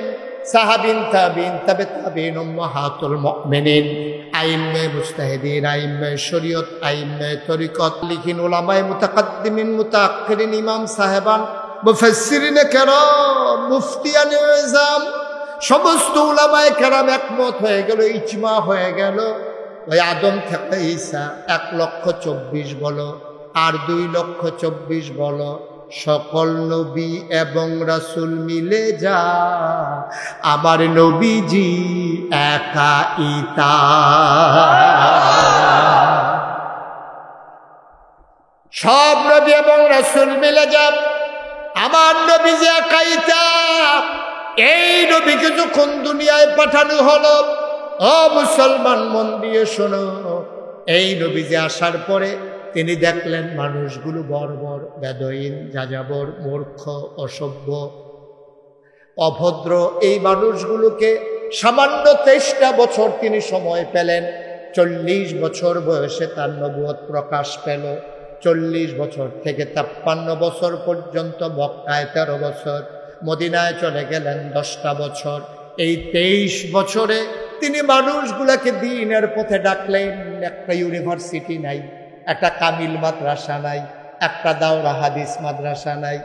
সাহাবিন, তাবিন, তাবে তাবিন, উম্মাহাতুল মুমিনিন, আইম্মে মুজতাহিদিন, আইম্মে শরীয়ত, আইম্মে তরিকত, লিখিন উলামায়ে মুতাকাদ্দিমিন মুতাআখিরিন, ইমাম সাহেবান, মুফাসসিরিনে কেরাম, মুফতিয়ানে আযম, সমস্ত উলামায়ে কেরাম একমত হয়ে গেল, ইজমা হয়ে গেল। ওই আদম থেকে ঈসা 1,24,000 বলো আর 2,24,000 বলো, সকল নবী এবং রাসূল মিলে যা আমার নবীজি একা ইতা। সব নবী এবং রাসূল মিলে যা আমার নবীজি একা ইতা। এই নবীকে যখন দুনিয়ায় পাঠানো হলো, ও মুসলমান মন দিয়ে শোনো, এই নবীজি আসার পরে তিনি দেখলেন মানুষগুলো বর্বর, বেদইন, যাযাবর, মূর্খ, অসভ্য, অভদ্র। এই মানুষগুলোকে সামান্য 23টা বছর তিনি সময় পেলেন। 40 বছর বয়সে তার নবুয়ত প্রকাশ পেল। 40 বছর থেকে 53 বছর পর্যন্ত মক্কায় 13 বছর, মদিনায় চলে গেলেন 10টা বছর। এই 23 বছরে তিনি মানুষগুলাকে দ্বীনের পথে ডাকলেন। একটা ইউনিভার্সিটি নাই, একটা কামিল মাদ্রাসা নাই, একটা দাওরা হাদিস মাদ্রাসা নাই,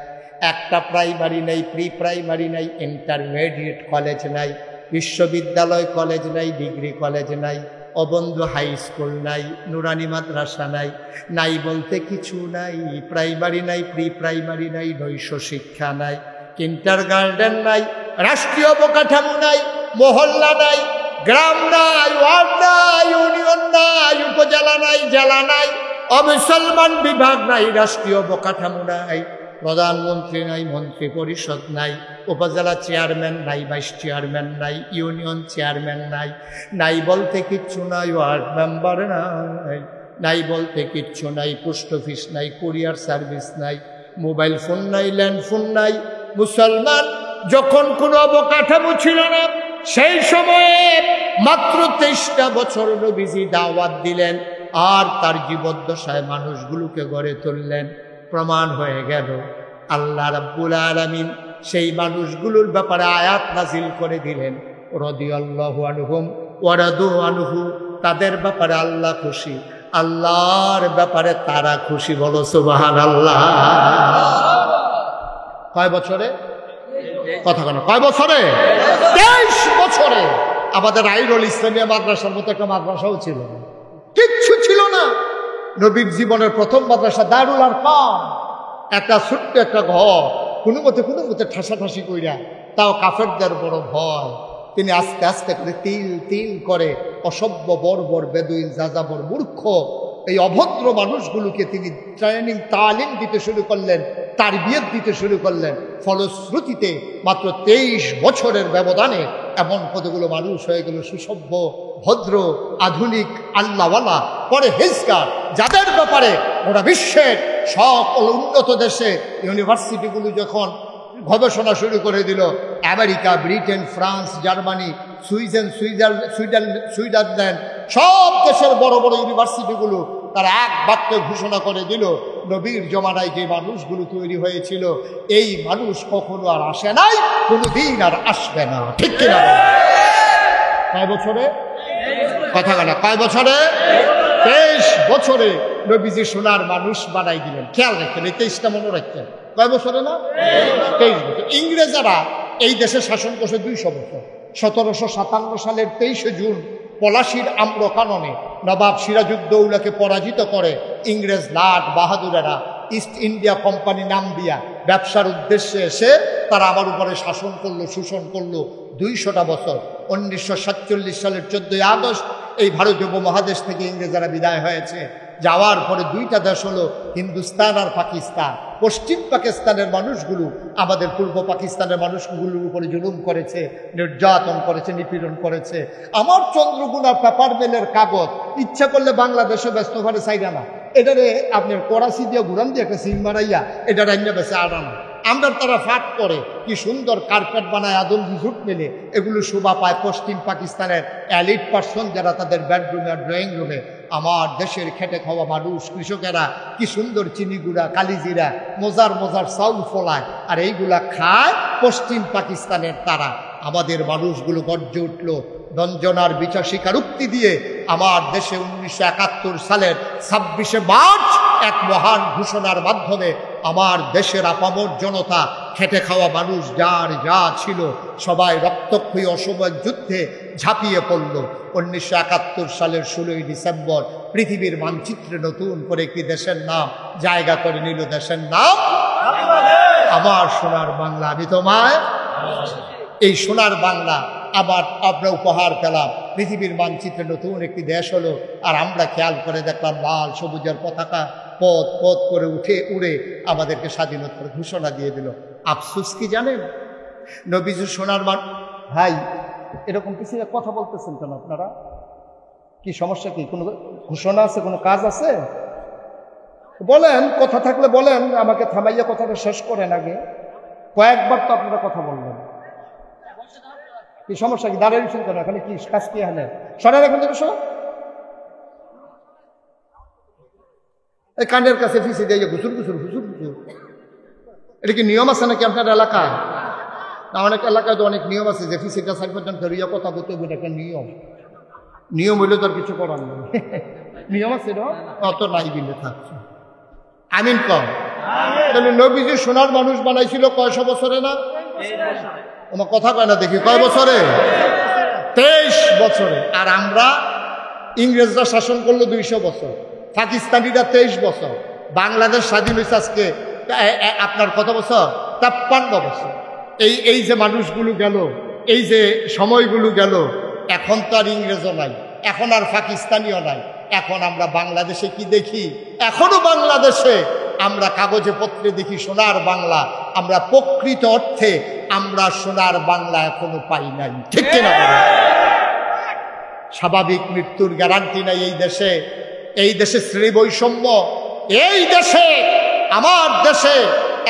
একটা প্রাইমারি নাই, প্রি প্রাইমারি নাই, ইন্টারমিডিয়েট কলেজ নাই, বিশ্ববিদ্যালয় কলেজ নাই, ডিগ্রি কলেজ নাই, অবন্ধু হাই স্কুল নাই, নুরানি মাদ্রাসা নাই, নাই বলতে কিছু নাই। প্রাইমারি নাই, প্রি প্রাইমারি নাই, নৈশ শিক্ষা নাই, কিন্ডারগার্টেন নাই, রাষ্ট্রীয় অবকাঠামো নাই, মহল্লা নাই, গ্রাম নাই, ওয়ার্ড নাই, ইউনিয়ন নাই, উপজেলা নাই, জেলা নাই, অমুসলমান বিভাগ নাই, রাষ্ট্রীয় অবকাঠামো নাই, প্রধানমন্ত্রী নাই, মন্ত্রী পরিষদ নাই, উপজেলা চেয়ারম্যান নাই, ভাইস চেয়ারম্যান নাই, ইউনিয়ন চেয়ারম্যান নাই, নাই বলতে কিচ্ছু নাই, ওয়ার্ড মেম্বার নাই, নাই বলতে কিচ্ছু নাই, পোস্ট অফিস নাই, কুরিয়ার সার্ভিস নাই, মোবাইল ফোন নাই, ল্যান্ড ফোন নাই। মুসলমান যখন কোনো অবকাঠামো ছিল না, সেই সময়ে মাত্র 23টা বছর নবীজি দাওয়াত দিলেন আর তার জীবদ্দশায় মানুষগুলোকে গড়ে তুললেন। প্রমাণ হয়ে গেল আল্লাহ রাব্বুল আলামিন সেই মানুষগুলোর ব্যাপারে আয়াত নাজিল করে দিলেন, রাদিয়াল্লাহু আনহুম ওয়া রাদু আনহু। তাদের ব্যাপারে আল্লাহ খুশি, আল্লাহর ব্যাপারে তারা খুশি। বলো সুবহানাল্লাহ। কয় বছরে? কথা কেন? কয় বছরে? 23 বছরে। আমাদের আইরুল ইসলামিয়া মাদ্রাসার মতো একটা মাদ্রাসাও ছিল না, কিচ্ছু ছিল না। নবীর জীবনের প্রথম মাদ্রাসা দারুল আরকাম, একটা ছোট্ট একটা ঘর, কোনো মতে ঠাসাঠাসি কইরা, তাও কাফেরদের বড় ভয়। তিনি আস্তে আস্তে করে তিল করে অসভ্য, বর্বর, বেদুইন, যাযাবর, মূর্খ, এই অভদ্র মানুষগুলোকে তিনি ট্রেনিং তালিম দিতে শুরু করলেন, তারবিয়ত দিতে শুরু করলেন। ফলশ্রুতিতে মাত্র 23 বছরের ব্যবধানে এমন কতগুলো মানুষ হয়ে গেল সুসভ্য, ভদ্র, আধুনিক, আল্লাহওয়ালা, পরহেজগার, যাদের ব্যাপারে গোটা বিশ্বের সকল উন্নত দেশে ইউনিভার্সিটিগুলো যখন গবেষণা শুরু করে দিল, America, Britain, France, Germany, Switzerland সব দেশের বড় বড় ইউনিভার্সিটিগুলো তারা এক বাক্যে ঘোষণা করে দিল, নবীর জমানায় যে মানুষগুলো তৈরি হয়েছিল এই মানুষ কখনো আর আসে নাই, কোনোদিন আর আসবে না। ঠিক কিনা? কয় বছরে? কথা বলা, কয় বছরে? 23 বছরে নবীজি সোনার মানুষ বানাই দিলেন। খেয়াল রাখেন, এই 23টা মনে রাখতেন। কয় বছরে? না 23 বছর। ইংরেজরা এই দেশে শাসন করছে 200 বছর। 1757 সালের 23 জুন পলাশির আম্রকাননে নবাব সিরাজউদ্দৌলাকে পরাজিত করে ইংরেজ লাট বাহাদুরেরা ইস্ট ইন্ডিয়া কোম্পানি নাম দিয়া ব্যবসার উদ্দেশ্যে এসে তারা আমার উপরে শাসন করলো, শোষণ করলো 200টা বছর। 1947 সালের 14 আগস্ট এই ভারতীয় উপমহাদেশ থেকে ইংরেজরা বিদায় হয়েছে। যাওয়ার পরে 2টা দেশ হলো হিন্দুস্তান আর পাকিস্তান। পশ্চিম পাকিস্তানের মানুষগুলো আমাদের পূর্ব পাকিস্তানের মানুষগুলোর উপরে জুলুম করেছে, নির্যাতন করেছে, নিপীড়ন করেছে। আমার চন্দ্রগুনা পেপার মেলের কাগজ ইচ্ছা করলে বাংলাদেশে ব্যস্ত করে চাইরা না, এটারে আপনার করাচি দিয়ে ঘুরান দিয়ে একটা সিম মারাইয়া এটা রান্না বেছে আড়ানো। আমরা তারা ফাট করে কি সুন্দর কার্পেট বানায়, আদল রিজুট মেলে এগুলো শোভা পায় পশ্চিম পাকিস্তানের এলিট পার্সন যারা তাদের বেডরুমে আর ড্রয়িং রুমে। আমার দেশের খেটে খাওয়া মানুষ কৃষকেরা কি সুন্দর চিনি গুঁড়া, কালিজিরা, মজার মজার চাউল ফলায়, আর এইগুলা খায় পশ্চিম পাকিস্তানের তারা। আমাদের মানুষগুলো গর্জে উঠল রঞ্জনার বিচার স্বীকারোক্তি দিয়ে। আমার দেশে 1971 সালের 26শে মার্চ এক মহান ঘোষণার মাধ্যমে আমার দেশের আপামর জনতা, খেটে খাওয়া মানুষ যার যা ছিল সবাই রক্তক্ষয়ী অসময়ের যুদ্ধে ঝাঁপিয়ে পড়ল। 1971 সালের 16ই ডিসেম্বর পৃথিবীর মানচিত্রে নতুন করে একটি দেশের নাম জায়গা করে নিল। দেশের নাম আমার সোনার বাংলা। আমি তোমায় এই সোনার বাংলা আবার আমরা উপহার পেলাম। পৃথিবীর মানচিত্রে নতুন একটি দেশ হলো, আর আমরা খেয়াল করে দেখলাম লাল সবুজের পতাকা পথ পথ করে উড়ে আমাদেরকে স্বাধীনতার ঘোষণা দিয়ে দিল। আফসোস কি জানেন? নবীজি সোনার ভাই এরকম কিছু কথা বলতেছেন কেন আপনারা? কি সমস্যা? কি কোনো ঘোষণা আছে, কোনো কাজ আছে? বলেন, কথা থাকলে বলেন, আমাকে থামাইয়া কথাটা শেষ করেন। আগে কয়েকবার তো আপনারা কথা বললেন। কি সমস্যা? কি দাঁড়িয়ে রয়েছেন কেন? এখানে কি কাজ কি হানে? সরার এখন দেখো এই কানের কাছে ফিসে দিয়ে ঘুষুর ঘুষুর ঘুষুর ঘুষুর। এটা কি নিয়ম আছে নাকি আপনার এলাকায়? না, অনেক এলাকায় তো অনেক নিয়ম আছে যে ফিসিটা 4 পর্যন্ত ফেরিয়া কথা বলতে হবে, একটা নিয়ম। নিয়ম হইলে তো আর কিছু করার নেই। নিয়ম আছে না? অত নাই বিলে থাকছে। আমিন কম। তাহলে নবীজি সোনার মানুষ বানাইছিল কয়শো বছরে? না আমার কথা কয় না দেখি, কয় বছরে? 23 বছরে। আর আমরা ইংরেজরা শাসন করলো 200 বছর, পাকিস্তানিরা 23 বছর। বাংলাদেশ স্বাধীন হয়েছে আজকে আপনার কত বছর? 53 বছর। এই যে মানুষগুলো গেল, এই যে সময়গুলো গেল, এখন তো আর ইংরেজও নাই, এখন আর পাকিস্তানিও নাই। এখন আমরা বাংলাদেশে কি দেখি? এখনো বাংলাদেশে আমরা কাগজে পত্রে দেখি সোনার বাংলা। আমরা প্রকৃত অর্থে আমরা সোনার বাংলা এখনো পাই নাই। ঠিক কিনা? স্বাভাবিক মৃত্যুর গ্যারান্টি নাই এই দেশে। এই দেশে শ্রেণী বৈষম্য। এই দেশে, আমার দেশে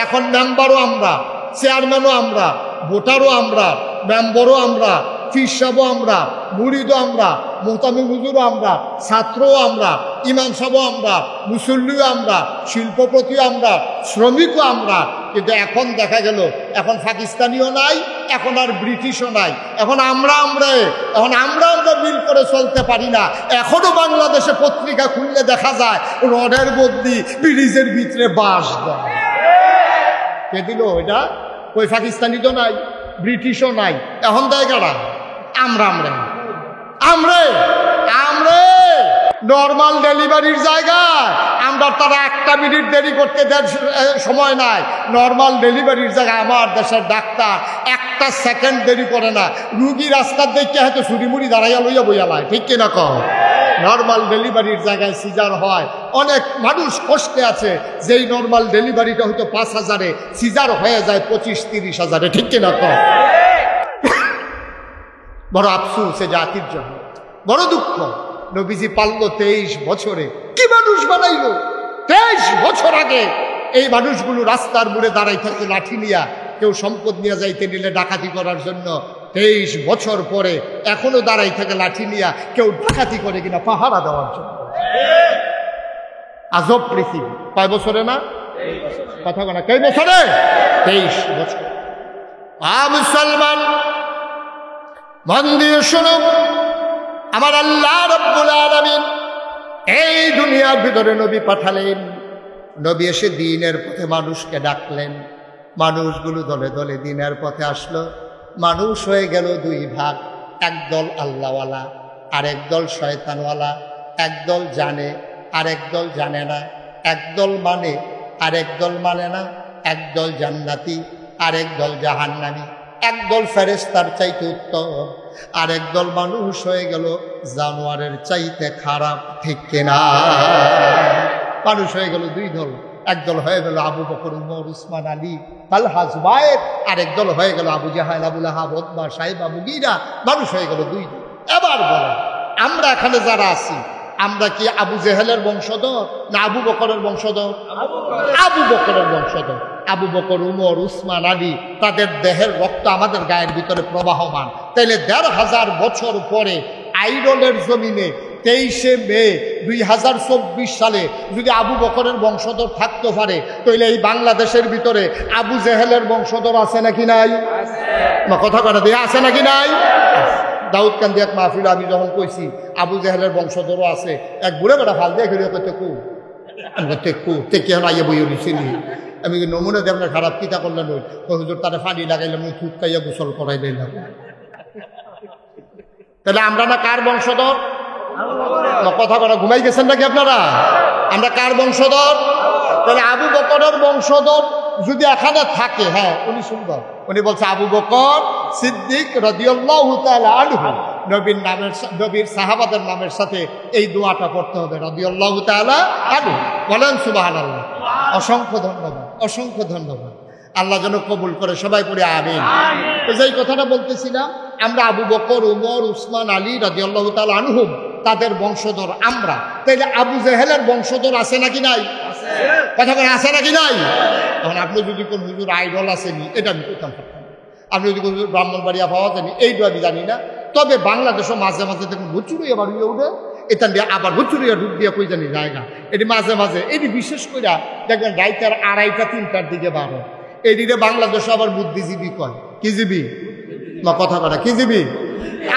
এখন মেম্বারও আমরা, চেয়ারম্যানও আমরা, ভোটারও আমরা, মেম্বারও আমরা, ফিরসাবও আমরা, মুরিদও আমরা, মোহতামি হুজুরও আমরা, ছাত্রও আমরা, ইমাম সাহেবও আমরা, মুসল্লিও আমরা, শিল্পপতিও আমরা, শ্রমিকও আমরা। কিন্তু এখন দেখা গেল এখন পাকিস্তানিও নাই, এখন আর ব্রিটিশও নাই, এখন আমরা মিল করে চলতে পারি না। এখনো বাংলাদেশে পত্রিকা খুললে দেখা যায় রডের বদলি ব্রিজের ভিতরে বাঁশ দেয়। কে দিল এটা? ওই পাকিস্তানি তো নাই, ব্রিটিশও নাই, এখন দেয় কারা? আমরা নর্মাল ডেলিভারির জায়গায় আমরা তারা 1 মিনিট দেরি করতে দেন সময় নাই। নর্মাল ডেলিভারির জায়গায় আমার দেশের ডাক্তার 1 সেকেন্ড দেরি করে না। রুগী রাস্তার দেখে হয়তো ছুরি দাঁড়াইয়া লইয়া বইয়ালায়। ঠিক কিনা কম? নর্মাল ডেলিভারির জায়গায় সিজার হয়। অনেক মানুষ কষ্টে আছে, যেই নর্মাল ডেলিভারিটা হয়তো 5,000-এ, সিজার হয়ে যায় 25-30 হাজারে। ঠিক কিনা কম? বড় আফসোস এ জাতির জন্য, বড় দুঃখ। নবীজি পারল 23 বছরে। কি মানুষ বানাইল? 23 বছর আগে এই মানুষগুলো রাস্তার মোড়ে দাঁড়াই থাকতো লাঠি নিয়া, কেউ সম্পদ নিয়ে যাইতে নিলে ডাকাতি করার জন্য, 23 বছর পরে এখনো দাঁড়াই থাকে লাঠি নিয়া কেউ ডাকাতি করে কিনা পাহারা দেওয়ার জন্য। আজব পৃথিবী। কয় বছরে না কথা বলা, কয় বছরে? 23 বছর। মুসলমান মন দিয়ে শুনো, আমার আল্লাহ রাব্বুল আলামিন এই দুনিয়ার ভিতরে নবী পাঠালেন। নবী এসে দ্বীনের পথে মানুষকে ডাকলেন। মানুষগুলো দলে দলে দ্বীনের পথে আসলো। মানুষ হয়ে গেল দুই ভাগ, একদল আল্লাহওয়ালা আর একদল শয়তানওয়ালা। একদল জানে আর একদল জানে না, একদল মানে আর একদল মানে না, একদল জান্নাতি আর একদল জাহান্নামী, একদল ফেরেশতার চাইতে উত্তম আর একদল মানুষ হয়ে গেল জানোয়ারের চাইতে খারাপ। ঠিক কিনা? মানুষ হয়ে গেল দুই দল, একদল হয়ে গেল আবু বকর, উমর, উসমান, আলী, তালহা, জুবায়ের, আর একদল হয়ে গেল আবু জাহেল, আবু লাহাব, উতবা, সাইবা, মুগীরা। মানুষ হয়ে গেল দুই দল। এবার বলেন, আমরা এখানে যারা আছি, আমরা কি আবু জেহেলের বংশধর না আবু বকরের বংশধর? আবু বকরের বংশধর। আবু বকর, উমর, উসমান, আলী, তাদের দেহের রক্ত আমাদের গায়ের ভিতরে প্রবাহমান। তাইলে ১৫০০ বছর পরে আইরনের জমিনে 23শে মে 2024 সালে যদি আবু বকরের বংশধর থাকতে পারে, তাহলে এই বাংলাদেশের ভিতরে আবু জেহেলের বংশধর আছে নাকি নাই? কথা কথা দিয়ে আছে নাকি নাই? দাউদ কান্দি এক মাহফিল আমি যখন কইছি আবু জেহেলের বংশধরও আছে, এক বুড়ে বেটা ফাল দিয়ে ঘুরে করতে কু কে আইয়া বইয়ে দিছিলি। আমি নমুনা দিয়ে আপনার খারাপ কিতা করলেন, ওই হুজুর তারা পানি লাগাইলাম, থুক খাইয়া গোসল করাই দিলাম। তাহলে আমরা না কার বংশধর? কথা বলা ঘুমাই গেছেন নাকি আপনারা? আমরা কার বংশধর? তাহলে আবু বকরের বংশধর যদি এখানে থাকে, হ্যাঁ উনি সুন্দর, উনি বলছে আবু বকর সিদ্দিক রাদিয়াল্লাহু তাআলা আনহু, নবীর নামের, নবীর সাহাবাদের নামের সাথে এই দোয়াটা পড়তে হবে, রাদিয়াল্লাহু তাআলা আনহু। বলেন সুবহানাল্লাহ। অসংখ্য ধন্যবাদ, অসংখ্য ধন্যবাদ। আল্লাহ যেন কবুল করে, সবাই পড়ে আমিন। তো যেই কথাটা বলতেছিলাম, আমরা আবু বকর, উমর, উসমান, আলী রাদিয়াল্লাহু তাআলা আনহুম, তাদের বংশধর আমরা। তাইলে আবু জেহেলের বংশধর আছে নাকি নাই? কথা বলে আছে নাকি নাই? এখন আপনি যদি কোন হুজুর আইডল আসেনি, এটা আমি করতাম পারতাম। আপনি যদি কোন ব্রাহ্মণবাড়িয়া পাওয়া যায়নি, এইটা আমি জানি না। তবে বাংলাদেশও মাঝে মাঝে দেখুন ভুচুরিয়া বাড়িয়ে উঠে, এটা দিয়ে আবার ভুচুরিয়া ডুব দিয়ে কই জানি জায়গা, এটি মাঝে মাঝে, এটি বিশেষ করে দেখবেন রাইতের 2:30 3টার দিকে বারো। এদিকে বাংলাদেশে আবার বুদ্ধিজীবী কয়, কি জীবী না কথা বলা, কি জীবী।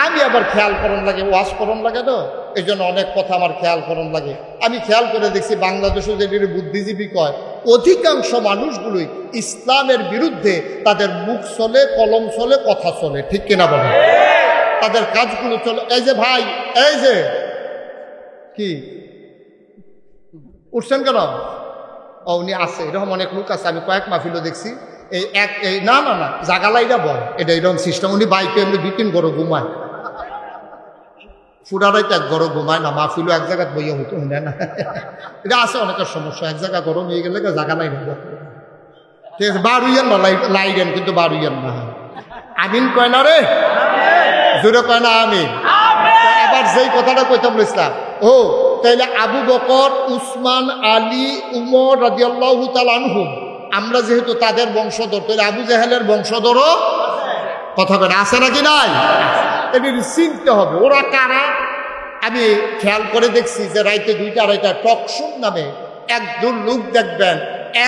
আমি আবার খেয়াল করন লাগে, ওয়াশ করন লাগে, তো এই জন্য অনেক কথা আমার খেয়াল করন লাগে। আমি খেয়াল করে দেখছি বাংলাদেশে যেটি বুদ্ধিজীবী কয়, অধিকাংশ মানুষগুলোই ইসলামের বিরুদ্ধে তাদের মুখ চলে, কলম চলে, কথা চলে। ঠিক কিনা বলে? তাদের কাজগুলো চলে। এই যে ভাই, এই যে কি উঠছেন কেন? উনি আছে, এরকম অনেক লোক আছে, আমি কয়েক মাহফিলও দেখছি। এই না না না জাগালাইরা বল, এটা এরকম সিস্টেম। উনি বাইকে এমনি 2-3 গরো ঘুমায়, ফুরারাই তো এক গরো ঘুমায় না, মাহফিলও এক জায়গায় বইয়া হইতো শুনে না। এটা আছে অনেকের সমস্যা, এক জায়গায় গরম হয়ে গেলে জাগালাইরা ঠিক আছে। বারুইয়ান না লাইডেন, কিন্তু বারুইয়ান না। আমিন কয় না রে, জোরে কয় না আমিন। এবার যেই কথাটা কইতাম বলেছিলাম, তাইলে আবু বকর, উসমান, আলী, উমর রাদিয়াল্লাহু তাআলা আনহুম, আমরা যেহেতু তাদের বংশধর, তাহলে আবু জেহেলের বংশধরও কথা বলে আছে নাকি নাই? এটি চিনতে হবে ওরা কারা। আমি খেয়াল করে দেখছি যে রাইতে 2টা-2:30 টকশো নামে একজন লোক দেখবেন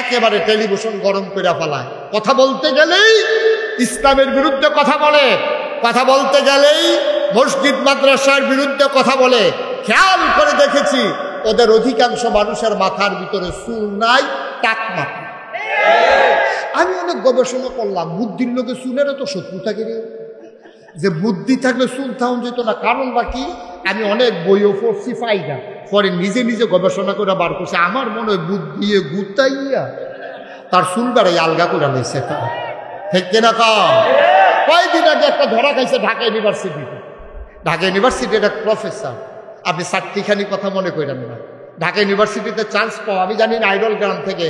একেবারে টেলিভিশন গরম করে ফেলায়। কথা বলতে গেলেই ইসলামের বিরুদ্ধে কথা বলে, কথা বলতে গেলেই মসজিদ মাদ্রাসার বিরুদ্ধে কথা বলে। খেয়াল করে দেখেছি ওদের অধিকাংশ মানুষের মাথার ভিতরে চুল নাই, টাক মাথা। আমি অনেক গবেষণা করলাম, বুদ্ধির লোকে চুলেরও তো শত্রুতা গেলে, যে বুদ্ধি থাকলে চুল থাউন যেত না, কারণ বাকি আমি অনেক বইও পড়ছি ফাইদা, পরে নিজে নিজে গবেষণা করে বার করছে। আমার মনে হয় বুদ্ধি গুতাইয়া তার চুল বেড়াই আলগা করে নিয়েছে। ঠিক কিনা? কয়েকদিন আগে একটা ধরা খাইছে ঢাকা ইউনিভার্সিটিতে। ঢাকা ইউনিভার্সিটির এক প্রফেসর, আপনি চারটিখানি কথা মনে করেন না, ঢাকা ইউনিভার্সিটিতে চান্স পাওয়া, আমি জানি না আইডল গ্রাম থেকে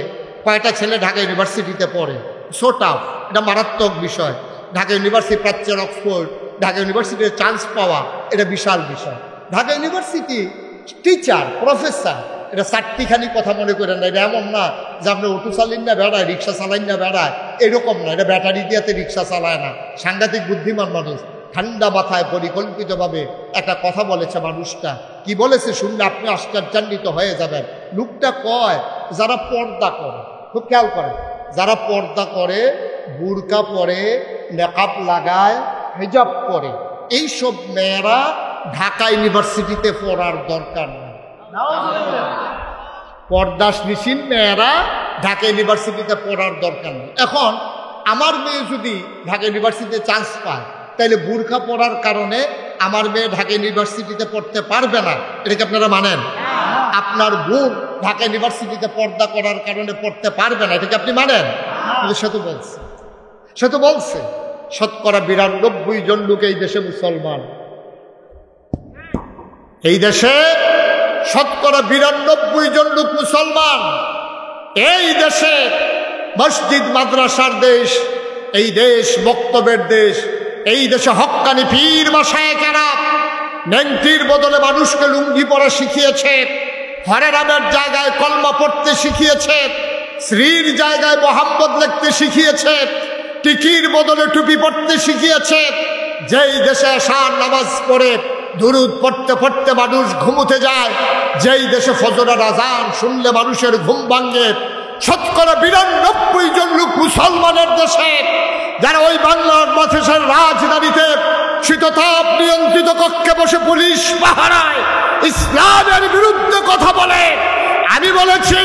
কয়টা ছেলে ঢাকা ইউনিভার্সিটিতে পড়ে। সো টাফ, এটা মারাত্মক বিষয়। ঢাকা ইউনিভার্সিটি প্রাচ্যের অক্সফোর্ড, ঢাকা ইউনিভার্সিটিতে চান্স পাওয়া এটা বিশাল বিষয়। ঢাকা ইউনিভার্সিটি টিচার, প্রফেসর এটা চারটিখানি কথা মনে করেন না। এটা এমন না যে আপনি অটো চালাইন না বেড়ায়, রিক্সা চালাইন না বেড়ায়, এরকম না। এটা ব্যাটারি দিয়াতে রিক্সা চালায় না। সাংঘাতিক বুদ্ধিমান মানুষ, ঠান্ডা মাথায় পরিকল্পিতভাবে একটা কথা বলেছে মানুষটা। কি বলেছে শুনলে আপনি আশ্চর্যান্বিত হয়ে যাবেন। লোকটা কয়, যারা পর্দা করে, খুব খেয়াল করে, যারা পর্দা করে, বুরকা পরে, নেকাব লাগায়, হিজাব পরে, এইসব মেয়েরা ঢাকা ইউনিভার্সিটিতে পড়ার দরকার নেই। পর্দাশীল মেয়েরা ঢাকা ইউনিভার্সিটিতে পড়ার দরকার নেই। এখন আমার মেয়ে যদি ঢাকা ইউনিভার্সিটিতে চান্স পায়, তাইলে বুরকা পড়ার কারণে আমার মেয়ে ঢাকা ইউনিভার্সিটিতে পড়তে পারবে না, এটাকে আপনারা মানেন? আপনার বোন ঢাকা ইউনিভার্সিটিতে পর্দা করার কারণে পড়তে পারবে না, এটাকে আপনি মানেন? সে তো বলছে শতকরা ৯২ জন লোক এই দেশে মুসলমান। এই দেশে শতকরা ৯২ জন লোক মুসলমান। এই দেশে মসজিদ মাদ্রাসার দেশ, এই দেশ বক্তব্যের দেশ, এই দেশে হক্কানি পীর মাশায়েখেরা নেংটির বদলে মানুষকে লুঙ্গি পরা শিখিয়েছে, হরে রামের জায়গায় কলমা পড়তে শিখিয়েছে, শ্রীর জায়গায় মোহাম্মদ লিখতে শিখিয়েছে, টিকির বদলে টুপি পড়তে শিখিয়েছে। যেই দেশে এশার নামাজ পড়ে দুরুদ পড়তে পড়তে মানুষ ঘুমোতে যায়, যেই দেশে ফজরের আজান শুনলে মানুষের ঘুম ভাঙে, শতকরা ৯২ জন লোক মুসলমানের দেশে, যারা ওই বাংলার মাথেসের রাজধানীতে শীততাপ নিয়ন্ত্রিত কক্ষে বসে পুলিশ পাহারায় ইসলামের বিরুদ্ধে কথা বলে। আমি বলেছি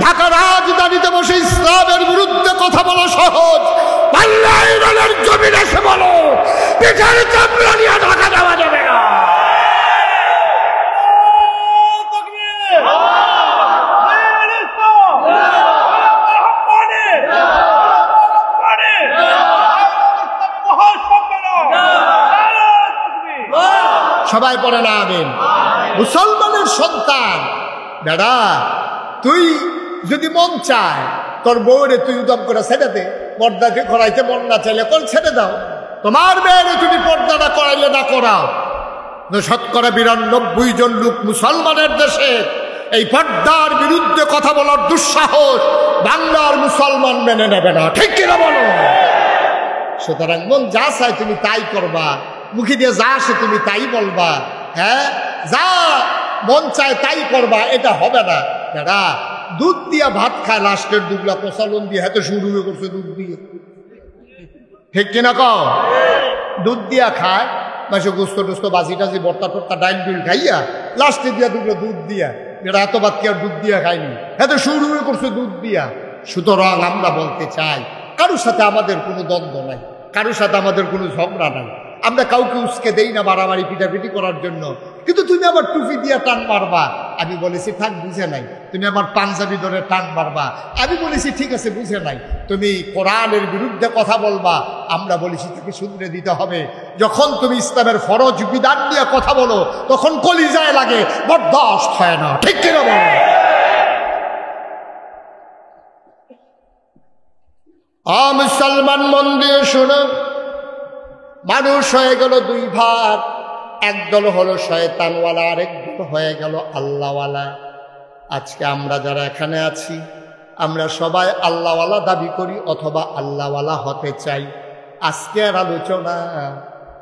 ঢাকা রাজধানীতে বসে ইসলামের বিরুদ্ধে কথা বলা সহজ, বাংলার জমিনে এসে বলো, পিঠের চামড়া নিয়ে ঢাকা দেওয়া যাবে না। সবাই পড়ে না আমিন। মুসলমানের সন্তান দাদা, তুই যদি মন চায় তোর বউরে তুই উদম করে ছেড়ে দে, পর্দাকে করাইতে মন না চাইলে কল ছেড়ে দাও। তোমার মেয়েরে তুমি পর্দাটা করাইলে না করাও। শতকরা ৯২ জন লোক মুসলমানের দেশে এই পর্দার বিরুদ্ধে কথা বলার দুঃসাহস বাংলার মুসলমান মেনে নেবে না, ঠিক কিনা বলো? সুতরাং মন যা চায় তুমি তাই করবা, মুখে দিয়ে যা আসে তুমি তাই বলবা, হ্যাঁ যা মন চায় তাই করবা, এটা হবে না। দাদা দুধ দিয়া ভাত খায়, লাস্টের দুগলা প্রচলন দিয়ে হাতে শুরু করছে দুধ দিয়ে, ঠিক কিনা কও? দুধ দিয়া খায়, মাসে গোস্ত টোস্ত বাজি টাজি ভর্তা টর্তা ডাইল ডুল খাইয়া লাস্টে দিয়া দুগলো দুধ দিয়া, এটা এত বাদ কি আর দুধ দিয়া খায়নি, হাতে শুরু করছে দুধ দিয়া। সুতরাং আমরা বলতে চাই, কারোর সাথে আমাদের কোনো দ্বন্দ্ব নাই, কারোর সাথে আমাদের কোনো ঝগড়া নাই, আমরা কাউকে উস্কে দেই না মারামারি পিটাপিটি করার জন্য। কিন্তু তুমি আবার টুপি দিয়ে টান মারবা, আমি বলেছি থাক বুঝে নাই। তুমি আমার পাঞ্জাবি ধরে টান মারবা, আমি বলেছি ঠিক আছে বুঝে নাই। তুমি কোরআনের বিরুদ্ধে কথা বলবা, আমরা বলেছি তাকে শুধরে দিতে হবে। যখন তুমি ইসলামের ফরজ বিধান নিয়ে কথা বলো তখন কলিজায় লাগে, বরদাস্ত হয় না, ঠিক কিনা বলো? মুসলমান মন দিয়ে শোনো, মানুষ হয়ে গেল দুই ভাগ, একদল হলো শয়তানওয়ালা, আরেক দল হয়ে গেল আল্লাহওয়ালা। আজকে আমরা যারা এখানে আছি, আমরা সবাই আল্লাহওয়ালা দাবি করি অথবা আল্লাহওয়ালা হতে চাই। আজকের আলোচনা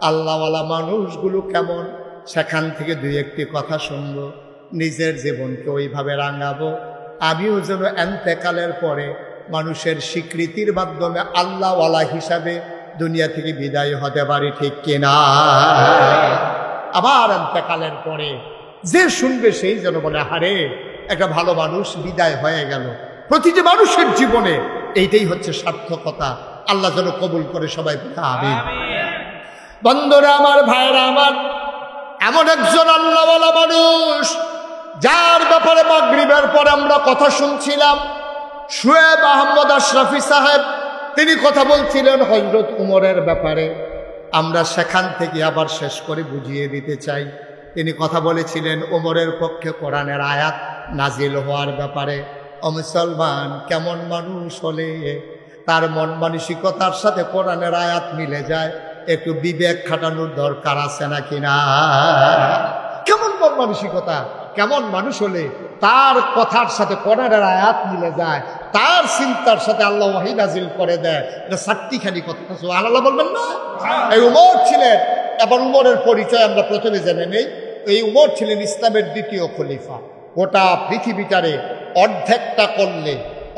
আল্লাহওয়ালা মানুষগুলো কেমন, সেখান থেকে দুই একটি কথা শুনবো, নিজের জীবনকে ওইভাবে রাঙাবো, আমিও যেন এন্তেকালের পরে মানুষের স্বীকৃতির মাধ্যমে আল্লাহওয়ালা হিসাবে দুনিয়া থেকে বিদায় হতে পারি, ঠিক কিনা? আবার এন্তেকালের পরে যে শুনবে সেই যেন বলে, হারে একটা ভালো মানুষ বিদায় হয়ে গেল। প্রতিটি মানুষের জীবনে এইটাই হচ্ছে সার্থকতা। আল্লাহ যেন কবুল করে সবাই আমিন। বন্ধুরা আমার, ভাইরা আমার, এমন একজন আল্লাহওয়ালা মানুষ যার ব্যাপারে মাগরিবের পরে আমরা কথা শুনছিলাম, শোয়েব আহমদ আশরাফি সাহেব, তিনি কথা বলছিলেন হযরত উমরের ব্যাপারে। আমরা সেখান থেকে আবার শেষ করে বুঝিয়ে দিতে চাই। তিনি কথা বলেছিলেন ওমরের পক্ষে কোরআনের আয়াত নাজিল হওয়ার ব্যাপারে। ও মুসলমান, কেমন মানুষ হলে তার মন মানসিকতার সাথে কোরআনের আয়াত মিলে যায়, একটু বিবেক খাটানোর দরকার আছে নাকি না? কেমন মন মানসিকতা, কেমন মানুষ হলে তার কথার সাথে কোরআনের আয়াত মিলে যায়, তার চিন্তার সাথে আল্লাহ ওহী নাজিল করে দেয়। এটা চারটিখানি কথা, সুবহানাল্লাহ বলবেন না? এই উমর ছিলেন, এবার উমরের পরিচয় আমরা প্রথমে জেনে নেই। এই উমর ছিলেন ইসলামের দ্বিতীয় খলিফা। গোটা পৃথিবীটারে অর্ধেকটা করলে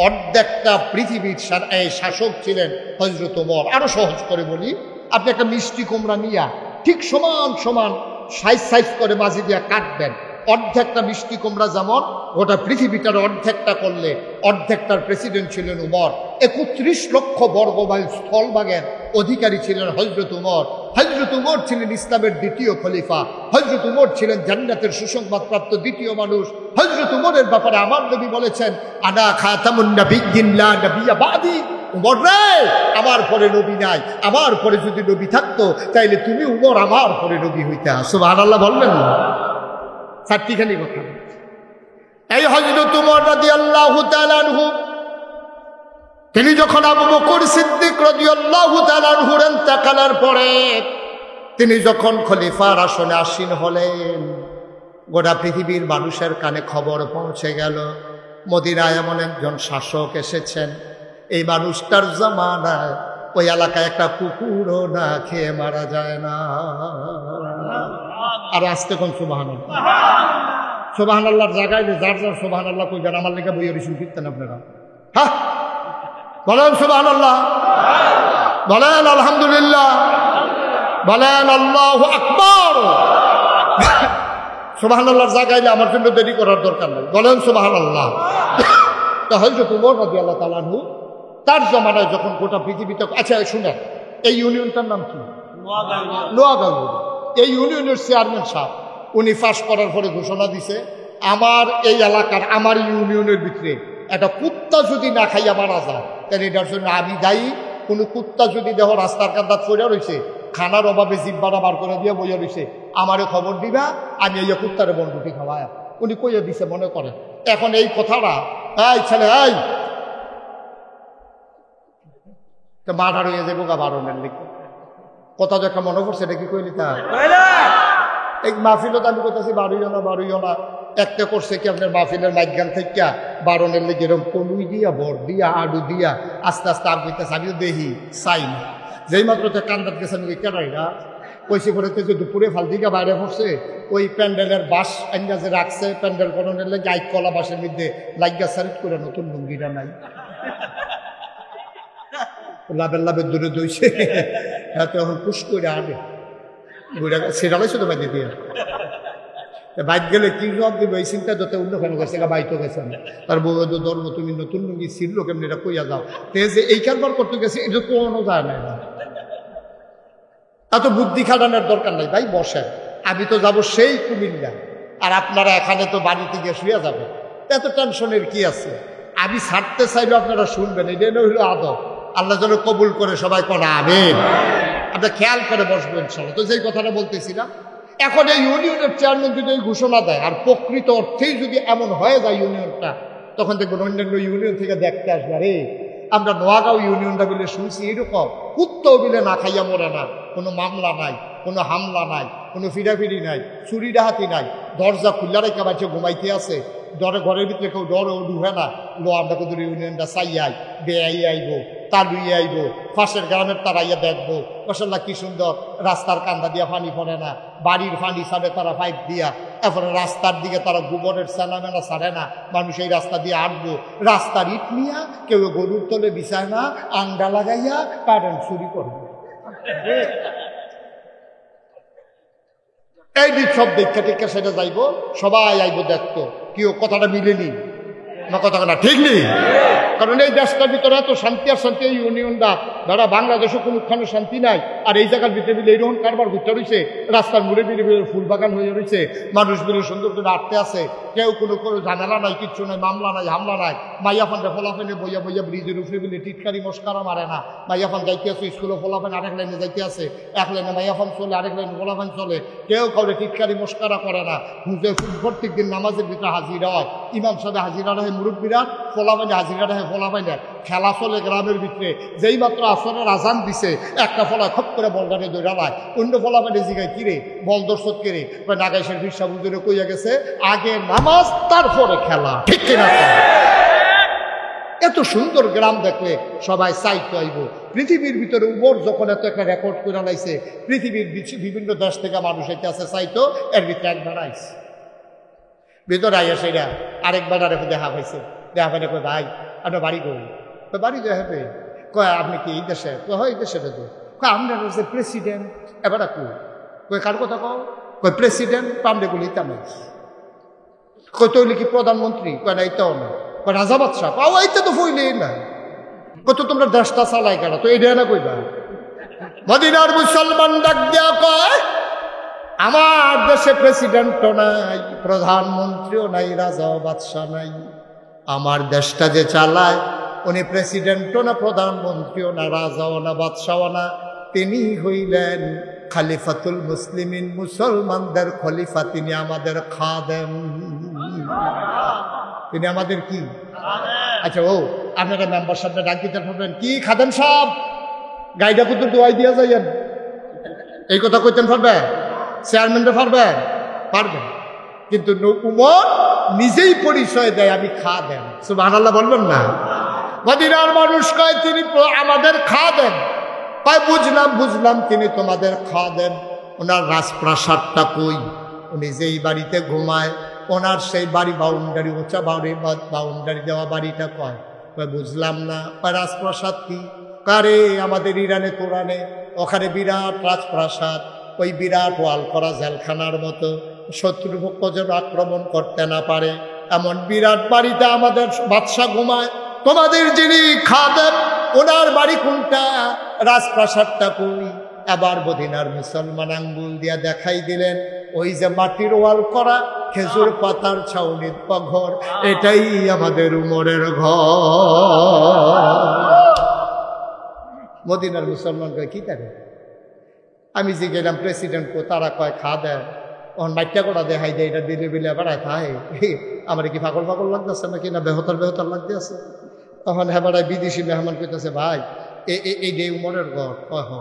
অর্ধেকটা পৃথিবীর এই শাসক ছিলেন হযরত উমর। আরো সহজ করে বলি, আপনি একটা মিষ্টি কুমড়া নিয়া ঠিক সমান সমান সাইজ করে মাঝে দিয়া কাটবেন, অর্ধেকটা মিষ্টি কুমড়া যেমন গোটা পৃথিবীটার অর্ধেকটা করলে অর্ধেকটার প্রেসিডেন্ট ছিলেন উমর। 31 লক্ষ বর্গমাইল স্থলভাগের অধিকারী ছিলেন হযরত উমর। হযরত উমর ছিলেন ইসলামের দ্বিতীয় খলিফা। হযরত উমর ছিলেন জান্নাতের সুসংবাদপ্রাপ্ত দ্বিতীয় মানুষ। হযরত উমরের ব্যাপারে আমার নবী বলেছেন, আনা খাতামুন নাবিয়্যিন লা নাবিয়্যা বাদি। উমর রে, আমার পরে নবী নাই, আমার পরে যদি নবী থাকতো তাইলে তুমি উমর আমার পরে নবী হইতা। সুবহানাল্লাহ বলবেন না? চারটিখানি কথা। এই হযরত উমর রাদিয়াল্লাহু তাআলা আনহু, তিনি যখন আবু বকর সিদ্দিক রাদিয়াল্লাহু তাআলা আনহুর ইন্তেকালের পরে তিনি যখন খলিফার আসনে আসীন হলেন, গোটা পৃথিবীর মানুষের কানে খবর পৌঁছে গেল মদিনায় এমন একজন শাসক এসেছেন। এই মানুষটার জামানায় ওই এলাকায় একটা কুকুরও না খেয়ে মারা যায় না। আর আসতে কোন সুবহানাল্লাহ, সুবহানাল্লাহর জায়গায় যার যার সুবহানাল্লাহ কই যান, আমার লেখা বই রিসুল কীর্তন আপনারা, হ্যাঁ বলেন সুবহানাল্লাহ, বলেন আলহামদুলিল্লাহ, বলেন আল্লাহু আকবার। সুবহানাল্লাহর জায়গায় আমার জন্য দেরি করার দরকার নেই, বলেন সুবহানাল্লাহ। তো হযরত উমর রাদিয়াল্লাহু তাআলা আনহু তার জমানায় যখন গোটা পৃথিবীতে, আচ্ছা শুনেন, এই ইউনিয়নটার নাম কি? নোয়াগাঁও। এই ইউনিয়নের চেয়ারম্যান সাহেব উনি পাস করার পরে ঘোষণা দিছে, আমার এই এলাকার, আমার ইউনিয়নের ভিতরে একটা কুত্তা যদি না খাইয়া মারা যায় তাহলে এটার জন্য আমি দায়ী। কোনো কুত্তা যদি দেহ রাস্তার কান্দাত পড়ে রয়েছে, খানার অভাবে জিব্বাটা বার করে দিয়ে বইয়া রয়েছে, আমারে খবর দিবা, আমি এই কুত্তারে বনরুটি খাওয়ায়। উনি কইয়া দিছে মনে করেন। এখন এই কথাটা, এই ছেলে, এই মাঠা রয়ে যাবো গা বারণের লিখে কথা দেখা মনে পড়ছে, এটা কি কইলি তা এই মাহফিলত আমি কোথাছি বাড়িও না একটা করছে কি আপনার মাহফিলের মাঝখান থেকে বারণের লেগে এরকম কলুই দিয়া বর দিয়া আলু দিয়া আস্তে আস্তে আগুইতেছে। আমিও দেখি চাই না, যেই মাত্র কান্দার গেছে আমি কেনাইরা কইসে করেছে যে দুপুরে ফালদিকা বাইরে পড়ছে, ওই প্যান্ডেলের বাস আন্দাজে রাখছে, প্যান্ডেল করণের লেগে আইক কলা বাসের মধ্যে লাগিয়া সারিট করে নতুন লুঙ্গিটা নাই, লাভের দূরে দইছে, হ্যাঁ তখন পুষ করে আনে সেটালাইছে তো বাইরে দিয়ে বাইক গেলে কি জবাব দিব, এই চিন্তা যত অন্যখানে গেছে বাইতো গেছে না, তার বউ ধর্ম তুমি নতুন লুঙ্গি ছিল কেমনি এটা কইয়া যাও, তে যে এই কারবার করতে গেছে এটা কোনো যায় না, এত বুদ্ধি খাটানোর দরকার নাই ভাই। বসে আমি তো যাব সেই কুমিল্লা, আর আপনারা এখানে তো বাড়িতে গিয়ে শুয়ে যাবে, এত টেনশনের কি আছে? আমি ছাড়তে চাইলে আপনারা শুনবেন, এটা হইল আদব। আল্লাহ যেন কবুল করে সবাই করা আমিন। আপনি খেয়াল করে বসবেন ইনশাআল্লাহ। তো যেই কথাটা বলতেছিলাম, এখন এই ইউনিয়নের চেয়ারম্যান যদি এই ঘোষণা দেয় আর প্রকৃত অর্থেই যদি এমন হয়ে যায় ইউনিয়নটা, তখন দেখবেন অন্যান্য ইউনিয়ন থেকে দেখতে আসবে, আরে আমরা নোয়াগাঁও ইউনিয়নটা বলে শুনছি এরকম কুত্তাও বিলে না খাইয়া মরে না, কোনো মামলা নাই, কোনো হামলা নাই, কোনো ফিরাফিরি নাই, চুরি ডাহাতি নাই, দরজা খুল্লা রেখে বাচ্চা ঘুমাইতে আছে, ঘরের ভিতরে কেউ ডরও ঢুকে না, লো আমরা কিন্তু ইউনিয়নটা চাইয়াই বেআই আইব, তালুই আইব, পাশের গ্রামের তারা ইয়া দেখবো, মাশাআল্লাহ কি সুন্দর, রাস্তার কান্দা দিয়া পানি পড়ে না, বাড়ির পানি ছাড়ে তারা পাইপ দিয়া, এরপরে রাস্তার দিকে তারা গোবরের মেলা ছাড়ে না, মানুষ এই রাস্তা দিয়ে আটবো, রাস্তার ইট নিয়া কেউ গরুর তলে বিছায় না, আংডা লাগাইয়া কারেন্ট চুরি করবে। এই দিক সব দেখা টেক্কা সেটা যাইব, সবাই আইব দেখতো, কেউ কথাটা মিলেনি না, কথা না ঠিক নেই। কারণ এই দেশটার ভিতরে এত শান্তি আর শান্তি, এই ইউনিয়নটা ধরা বাংলাদেশে কোনোখানে শান্তি নাই, আর এই জায়গার ভিতরে মিলে এইরকম কারবার ঘুরতে রয়েছে, রাস্তার মুড়ে বিড়ে ফুল বাগান হয়ে রয়েছে, মানুষগুলো সুন্দর করে আটতে আছে, কেউ কোনো ঝামেলা নাই, কিচ্ছু নাই, মামলা নাই, হামলা নাই, মাইয়াফানটা ফলাফেনে বইয়া বইয়া ব্রিজের উপরে মিলে টিটকারি মস্কারা মারে না, মাইয়াফান যাইতে আছে স্কুলে ফলাফেন আরেক লাইনে যাইতে আছে, এক লাইনে মাইয়াফান চলে, আরেক লাইনে ফলাফেন চলে, কেউ কাউরে টিটকারি মস্কারা করে না, হুঁজে প্রত্যেক দিন নামাজের ভিতরে হাজিরা হয়, ইমাম সাহেব হাজিরা রাহে মুরব্বীরা, ফলাফেনে হাজিরা রাহে ফলাফেনে, খেলা চলে গ্রামের ভিতরে, যেই মাত্র আসরের আজান দিছে একটা ফলা খপ করে বলটানে দৌড়া লায়, অন্য ফলা মানে জিগায় কিরে বল দর্শক কিরে, নাগাইশের ফিরসা বুঝে কইয়া গেছে আগে নামাজ তারপরে খেলা, ঠিক কিনা? এত সুন্দর গ্রাম দেখলে সবাই চাইতে আইব। পৃথিবীর ভিতরে উমর যখন এত একটা রেকর্ড করে লাইছে, পৃথিবীর বিভিন্ন দেশ থেকে মানুষ এতে আছে চাইতো, এর ভিতরে একবার আইছে ভিতরে আইয়া সেটা আরেকবার আরেক দেখা পাইছে, দেখা পাইলে কয় ভাই আপনার বাড়ি কই? বাড়ি দেখা হবে। কয় আপনি কি এই দেশে? হয় এই দেশে তো কয় আমরা হচ্ছে প্রেসিডেন্ট। এবার কয় কার কথা কও? কয় প্রেসিডেন্ট। পামডে গুলি তামাই কয় তৈলি কি প্রধানমন্ত্রী? কয় না এইটাও না। কয় রাজা বাদশাহ? পাও এইটা তো ফইলেই না। কত তোমরা দেশটা চালাই কারা? তো এটা না কইবা। মদিনার মুসলমান ডাক দেয়া কয় আমার দেশে প্রেসিডেন্টও নাই, প্রধানমন্ত্রীও নাই, রাজা বাদশাহ নাই। আমার দেশটা যে চালায় উনি প্রেসিডেন্টও না, প্রধানমন্ত্রীও না, রাজাও না, বাদশাও না, তিনি হইলেন খলিফাতুল মুসলিমিন, মুসলমানদের খলিফা। তিনি আমাদের খাদেম। তিনি আমাদের কি? আচ্ছা ও আপনারা মেম্বার সাহেবটা ডাক দিতে পারবেন কি? খাদেম সাহেব গাইডা কত দোয়াই দিয়া যাইয়েন, এই কথা কইতেন পারবেন? চেয়ারম্যানরা পারবেন? পারবেন। কিন্তু উমর নিজেই পরিচয় দেয় আমি খাদেম। সুবহানাল্লাহ বলবেন না? মদিনার মানুষ কয় তিনি আমাদের খাদেম। কয় বুঝলাম বুঝলাম, তিনি তোমাদের খাদেম। ওনার রাজপ্রাসাদটা কই? উনি যেই বাড়িতে ঘুমায় ওনার সেই বাড়ি বাউন্ডারি, উঁচা বাউন্ডারি দেওয়া বাড়িটা কয়? বুঝলাম না। রাজপ্রাসাদ কি? কারে আমাদের ইরানে কোরআনে ওখানে বিরাট রাজপ্রাসাদ, ওই বিরাট ওয়াল করা জেলখানার মতো, শত্রুপক্ষ যেন আক্রমণ করতে না পারে এমন বিরাট বাড়িতে আমাদের বাদশাহ ঘুমায়। তোমাদের যিনি খাদেম ওনার বাড়ি কোনটা? রাজপ্রাসাদটা কই? আবার মদিনার মুসলমান আঙ্গুল দিয়া দেখাই দিলেন ওই যে মাটির ওয়াল করা খেজুর পাতার ছাউনির ঘর, এটাই আমাদের উমরের ঘর। মদিনার মুসলমান কয় কি তারে? আমি যে গেলাম প্রেসিডেন্ট কো, তারা কয় খাদেম। ওখান মাইটা করা দেখাই দেয়, এটা দিলে বিলে বেড়ায় থাকে। আমার কি পাগল পাগল লাগতেছে নাকি না বেহতার বেহতার লাগতে আছে? তখন হ্যাঁ বেড়ায় বিদেশি মেহমান কইতেছে ভাই এই যে উমরের ঘর। কয় হ।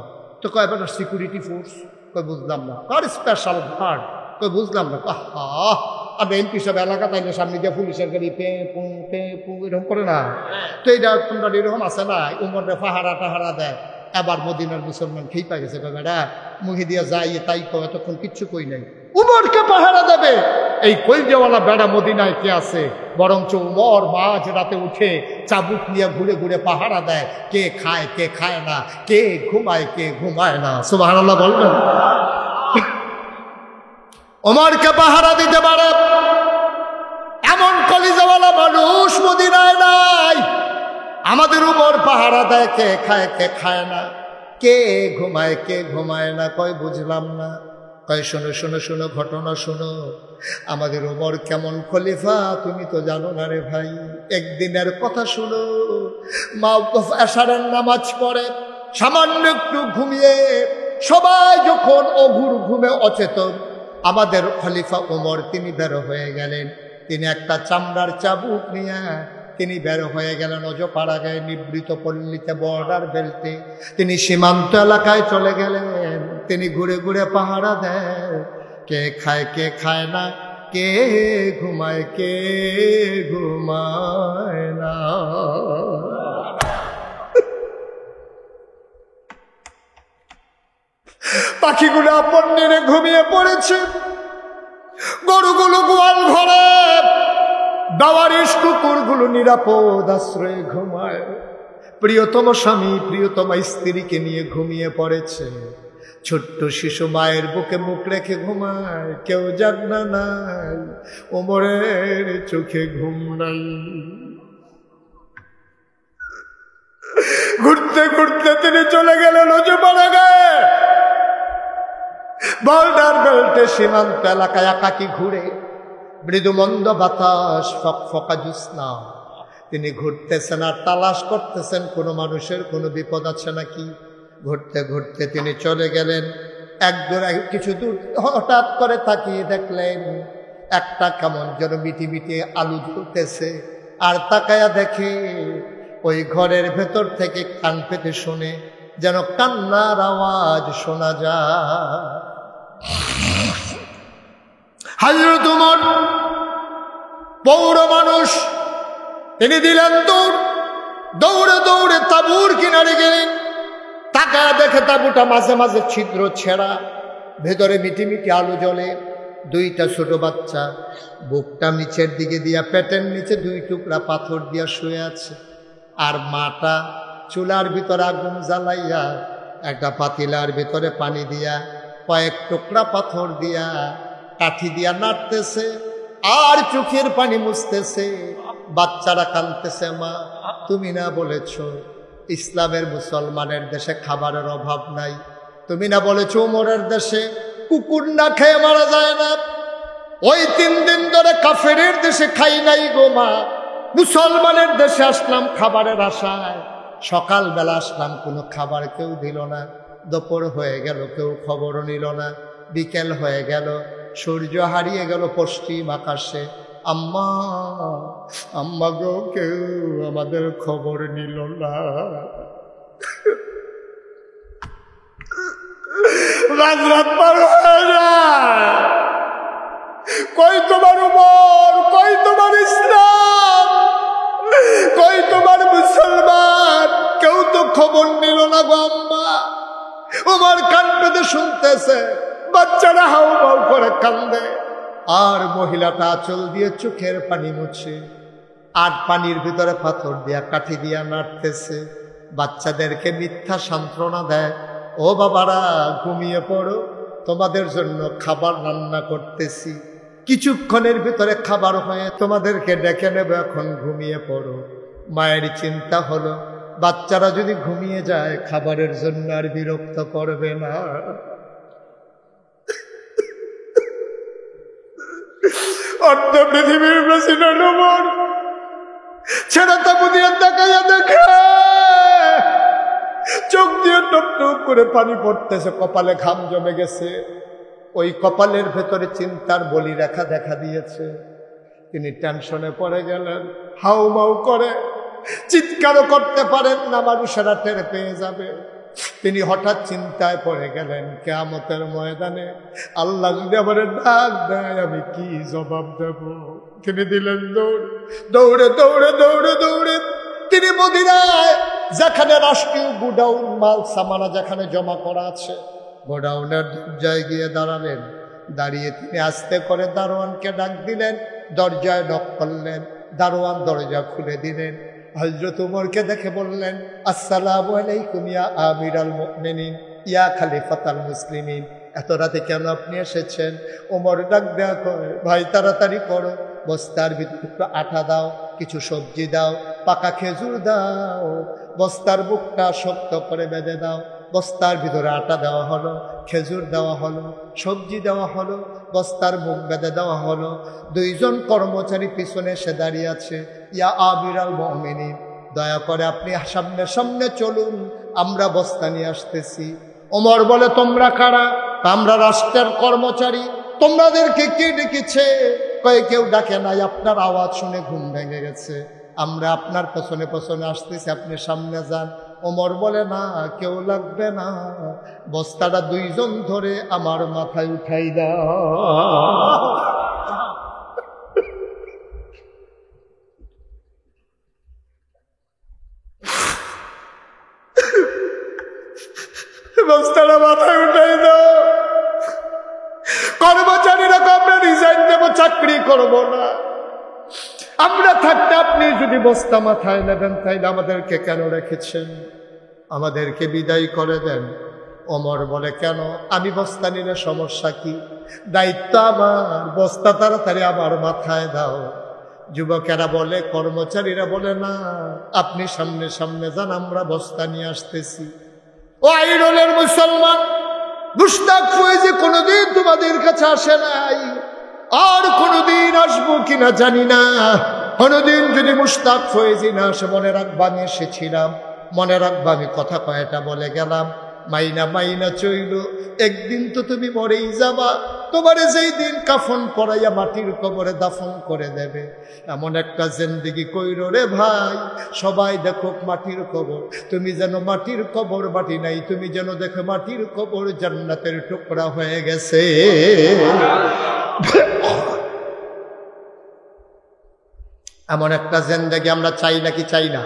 তো কয় এবার সিকিউরিটি ফোর্স? কয় বুঝলাম না। কার স্পেশাল গার্ড? কয় বুঝলাম না। আর এমপি সব এলাকা তাইলে সামনে দিয়ে পুলিশের গাড়ি পে পু এরকম করে না? তো এইটা তোমরা এরকম আছে না, উমরে পাহারা টাহারা দেয়। আবার মদিনার মুসলমান খেই পা গেছে, বেড়া মুখে দিয়া যাই তাই কয়, এতক্ষণ কিচ্ছু কই নাই। উমরকে পাহারা দেবে এই কইজেওয়ালা বেড়া মদিনায় কে আছে? বরঞ্চ উমর মাঝ রাতে উঠে চাবুক নিয়ে ঘুরে ঘুরে পাহারা দেয়, কে খায় কে খায় না, কে ঘুমায় কে ঘুমায় না। সুবহানাল্লাহ বলবেন? উমরকে পাহারা দিতে পারে এমন কলিজাওয়ালা মানুষ মদিনায় নাই। আমাদের উমর পাহারা দেয় কে খায় কে খায় না, কে ঘুমায় কে ঘুমায় না। কয় বুঝলাম না। কয় শোনো শোনো শোনো ঘটনা শোনো, আমাদের উমর কেমন খলিফা তুমি তো জানো না রে ভাই। একদিনের কথা শোনো, মা এশারের নামাজ পড়ে সামান্য একটু ঘুমিয়ে সবাই যখন অঘুর ঘুমে অচেতন, আমাদের খলিফা উমর তিনি বের হয়ে গেলেন। তিনি একটা চামড়ার চাবুক নিয়ে তিনি বের হয়ে গেলেন অজপাড়া গায়ে নিবৃত পল্লীতে, বর্ডার বেল্টে। তিনি সীমান্ত এলাকায় চলে গেলেন। তিনি ঘুরে ঘুরে পাহারা দেন, কে খায় কে খায় না, কে ঘুমায় কে ঘুমায় না। পাখিগুলো আপন নিয়ে ঘুমিয়ে পড়েছে, গরুগুলো গোয়াল ঘরে, দাওয়ারিশ কুকুরগুলো নিরাপদ আশ্রয়ে ঘুমায়। প্রিয়তম স্বামী প্রিয়তমা স্ত্রীকে নিয়ে ঘুমিয়ে পড়েছে। ছোট্ট শিশু মায়ের বুকে মুখ রেখে ঘুমায়, কেউ জাগনা নাই, ওমরের চোখে ঘুম নাই। ঘুরতে ঘুরতে তিনি চলে গেলেন অজপাড়া গায়ে, বর্ডার বেল্টে সীমান্ত এলাকায় একাকি ঘুরে। মৃদুমন্দ বাতাস, ফকফকা জ্যোৎস্না। তিনি ঘুরতেছেন আর তালাশ করতেছেন কোনো মানুষের কোনো বিপদ আছে নাকি। ঘুরতে ঘুরতে তিনি চলে গেলেন কিছু দূর। হঠাৎ করে তাকিয়ে দেখলেন একটা কেমন যেন মিটি মিটি আলু জ্বলতেছে। আর তাকায়া দেখে ওই ঘরের ভেতর থেকে কান পেতে শুনে যেন কান্নার আওয়াজ শোনা যায়। হযরত ওমর পৌর মানুষ, তিনি দিলেন দৌড়, দৌড়ে দৌড়ে তাঁবুর কিনারে গেলেন। তাকায় দেখে তাঁবুটা মাঝে মাঝে ছিদ্র ছেঁড়া, ভেতরে মিটি মিটি আলো জ্বলে। দুইটা ছোট বাচ্চা বুকটা নিচের দিকে দিয়া পেটের নিচে 2 টুকরা পাথর দিয়া শুয়ে আছে। আর মাটা চুলার ভিতরে আগুন জ্বালাইয়া একটা পাতিলার ভিতরে পানি দিয়া কয়েক টুকরা পাথর দিয়া কাঠি দিয়া নাড়তেছে আর চোখের পানি মুছতেছে। বাচ্চারা কাঁদতেছে, মা তুমি না বলেছ ইসলামের মুসলমানের দেশে খাবারের অভাব নাই? তুমি না বলেছ ওমরের দেশে কুকুর না খেয়ে মারা যায় না? ওই 3 দিন ধরে কাফেরের দেশে খাই নাই গো মা, মুসলমানের দেশে আসলাম খাবারের আশায়। সকালবেলা আসলাম, কোনো খাবার কেউ দিল না। দুপুর হয়ে গেল, কেউ খবরও নিল না। বিকেল হয়ে গেল, সূর্য হারিয়ে গেল পশ্চিম আকাশে। আম্মা আম্মা গো, কেউ আমাদের খবর নিল না। রাত পার হয়ে যায়, কই তোমার উমর, কই তোমার ইসলাম, কই তোমার মুসলমান? কেউ তো খবর নিল না গো আম্মা। উমর কান পেতে শুনতেছে, বাচ্চারা হাউ হাউ করে কান্দে, আর মহিলাটা আঁচল দিয়ে চোখের পানি মুছে আর পানির ভিতরে পাথর দিয়া কাঠি দিয়া নাড়তেছে। বাচ্চাদেরকে মিথ্যা সান্ত্বনা দেয়, ও বাবারা ঘুমিয়ে পড়ো, তোমাদের জন্য খাবার রান্না করতেছি, কিছুক্ষণের ভিতরে খাবার হয়ে তোমাদেরকে ডেকে নেবে, এখন ঘুমিয়ে পড়ো। মায়ের চিন্তা হলো, বাচ্চারা যদি ঘুমিয়ে যায় খাবারের জন্য আর বিরক্ত করবে না। অর্ধ পৃথিবীর প্রেসিডেন্ট ওমর ছেড়ে তাবু দিয়ে তাকাইয়া দেখে চোখ দিয়ে টপ টপ করে পানি পড়তেছে, কপালে ঘাম জমে গেছে। ওই কপালের ভেতরে চিন্তার বলি রেখা দেখা দিয়েছে। তিনি টেনশনে পড়ে গেলেন, হাউ মাউ করে চিৎকারও করতে পারেন না, মানুষেরা টের পেয়ে যাবে। তিনি হঠাৎ চিন্তায় পড়ে গেলেন, কিয়ামতের ময়দানে আল্লাহ যদি আমার ডাক দেয় আমি কি জবাব দেব? তিনি দিলেন দৌড়, দৌড়ে দৌড়ে দৌড়ে দৌড়ে তিনি মদিনায় যেখানে রাষ্ট্রীয় গোডাউন মাল সামানা যেখানে জমা করা আছে, গোডাউনের দরজায় গিয়ে দাঁড়ালেন। দাঁড়িয়ে তিনি আস্তে করে দারোয়ানকে ডাক দিলেন, দরজায় নক করলেন। দারোয়ান দরজা খুলে দিলেন। হযরত ওমরকে দেখে বললেন, আসসালামু আলাইকুম ইয়া আমিরাল মুমিনিন, ইয়া খলিফাতাল মুসলিমিন। এত রাতে কেন আপনি এসেছেন? ওমর ডাক দেয়া কয়, ভাই তাড়াতাড়ি করো, বস্তার ভিতরে একটু আটা দাও, কিছু সবজি দাও, পাকা খেজুর দাও, বস্তার বুকটা শক্ত করে বেঁধে দাও। বস্তার ভিতরে আটা দেওয়া হলো, খেজুর দেওয়া হলো, সবজি দেওয়া হলো, বস্তার মুখ বেঁধে দেওয়া হলো। 2 জন কর্মচারী পিছনে এসে দাঁড়িয়ে আছে। ইয়া আমিরাল মুমিনিন, দয়া করে আপনি সামনে সামনে চলুন, আমরা বস্তা নিয়ে আসতেছি। ওমর বলে, তোমরা কারা? আমরা রাষ্ট্রের কর্মচারী। তোমাদেরকে কে ডেকেছে? কয়ে কেউ ডাকে নাই, আপনার আওয়াজ শুনে ঘুম ভেঙে গেছে, আমরা আপনার পেছনে পেছনে আসতেছি, আপনি সামনে যান। ওমর বলে, না কেউ লাগবে না, বস্তাটা 2 জন ধরে আমার মাথায় উঠাই দাও। বস্তাটা মাথায় উঠাই দাও। কর্মচারীরা আমরা রিজাইন দেব, চাকরি করব না। আমরা থাকতে আপনি যদি বস্তা মাথায় নেবেন তাইলে আমাদেরকে কেন রেখেছেন? আমাদেরকে বিদায় করে দেন। ওমর বলে, কেন? আমি বস্তা নিলে সমস্যা কি? দায়িত্ব আমার, বস্তা তাড়াতাড়ি আমার মাথায় দাও। যুবকেরা বলে, কর্মচারীরা বলে, না আপনি সামনে সামনে যান, আমরা বস্তা নিয়ে আসতেছি। ও আইরনের মুসলমান, মুশতাক ফয়েজী কোনোদিন তোমাদের কাছে আসে নাই, আর কোনোদিন আসবো কিনা জানি না। কোনোদিন যদি মুশতাক ফয়েজী না আসে, মনে রাখবা আমি এসেছিলাম, মনে রাখবা আমি কথা কয়টা বলে গেলাম। মাইনা মাইনা চইল, একদিন তো তুমি মরেই যাবা। তোমারে যেই দিন কাফন পরাইয়া মাটির কবরে দাফন করে দেবে, এমন একটা জিন্দেগি কইরো রে ভাই, সবাই দেখো মাটির কবর, তুমি যেন মাটির কবর মাটি নাই, তুমি যেন দেখো মাটির কবর জান্নাতের টুকরা হয়ে গেছে। এমন একটা জিন্দেগি আমরা চাই নাকি চাই না?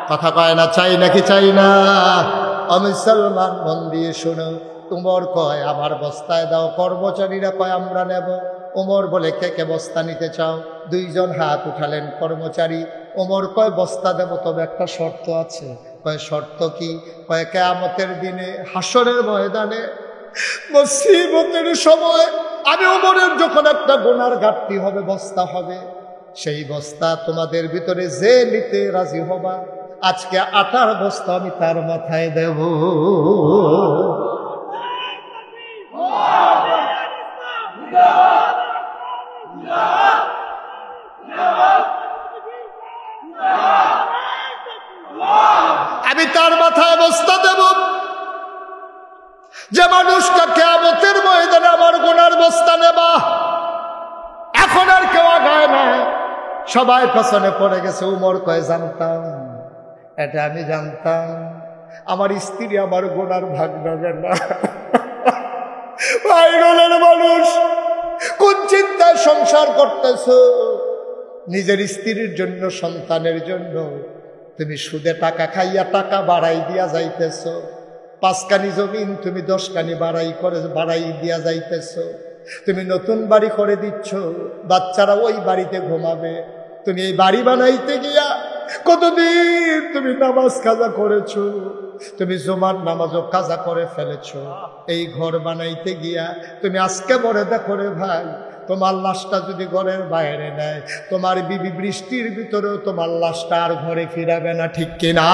কথা কয় না, চাই নাকি চাই না? মুসলমান মন দিয়ে শোনো, উমর কয় আমার বস্তায় দাও, কর্মচারীরা কয় আমরা নেব। ওমর বলে কে কে বস্তা নিতে চাও? দুইজন হাত উঠালেন কর্মচারী। ওমর কয় বস্তা দেব, তবে একটা শর্ত আছে। কয় শর্ত কি? কয় কিয়ামতের দিনে হাসরের ময়দানে মুসিবতের সময় আমি ওমরের যখন একটা গুনার ঘাটতি হবে, বস্তা হবে, সেই বস্তা তোমাদের ভিতরে যে নিতে রাজি হবা, আজকে আটার বস্তা আমি তার মাথায় দেব। আমি তার মাথায় বস্তা দেব। যে মানুষটা কিয়ামতের ময়দানে আমার গুনার বস্তা নেবা, এখন আর কেউ আগায় না, সবাই পেছনে পড়ে গেছে। উমর কয় জানতাম, এটা আমি জানতাম, আমার স্ত্রী আমার গুনার ভাগ নেবে না। ভাই গলের মানুষ, কোন চিন্তায় সংসার করতেছ? নিজের স্ত্রীর জন্য, সন্তানের জন্য তুমি সুদে টাকা খাইয়া টাকা বাড়াই দিয়া যাইতেছ। 5 কানি জমিন তুমি 10 কানি বাড়াই দিয়া যাইতেছ। তুমি নতুন বাড়ি করে দিচ্ছ, বাচ্চারা ওই বাড়িতে ঘুমাবে। তুমি এই বাড়ি বানাইতে গিয়া কতদিন তুমি নামাজ কাজা করেছো, তুমি জুমার নামাজও কাজা করে ফেলেছো। এই ঘর বানাইতে গিয়া তুমি আজকে বলে দেখো রে ভাই, তোমার লাশটা যদি ঘরের বাইরে নেয়, তোমার বিবি বৃষ্টির ভিতরেও তোমার লাশটা আর ঘরে ফিরাবে না, ঠিক কিনা?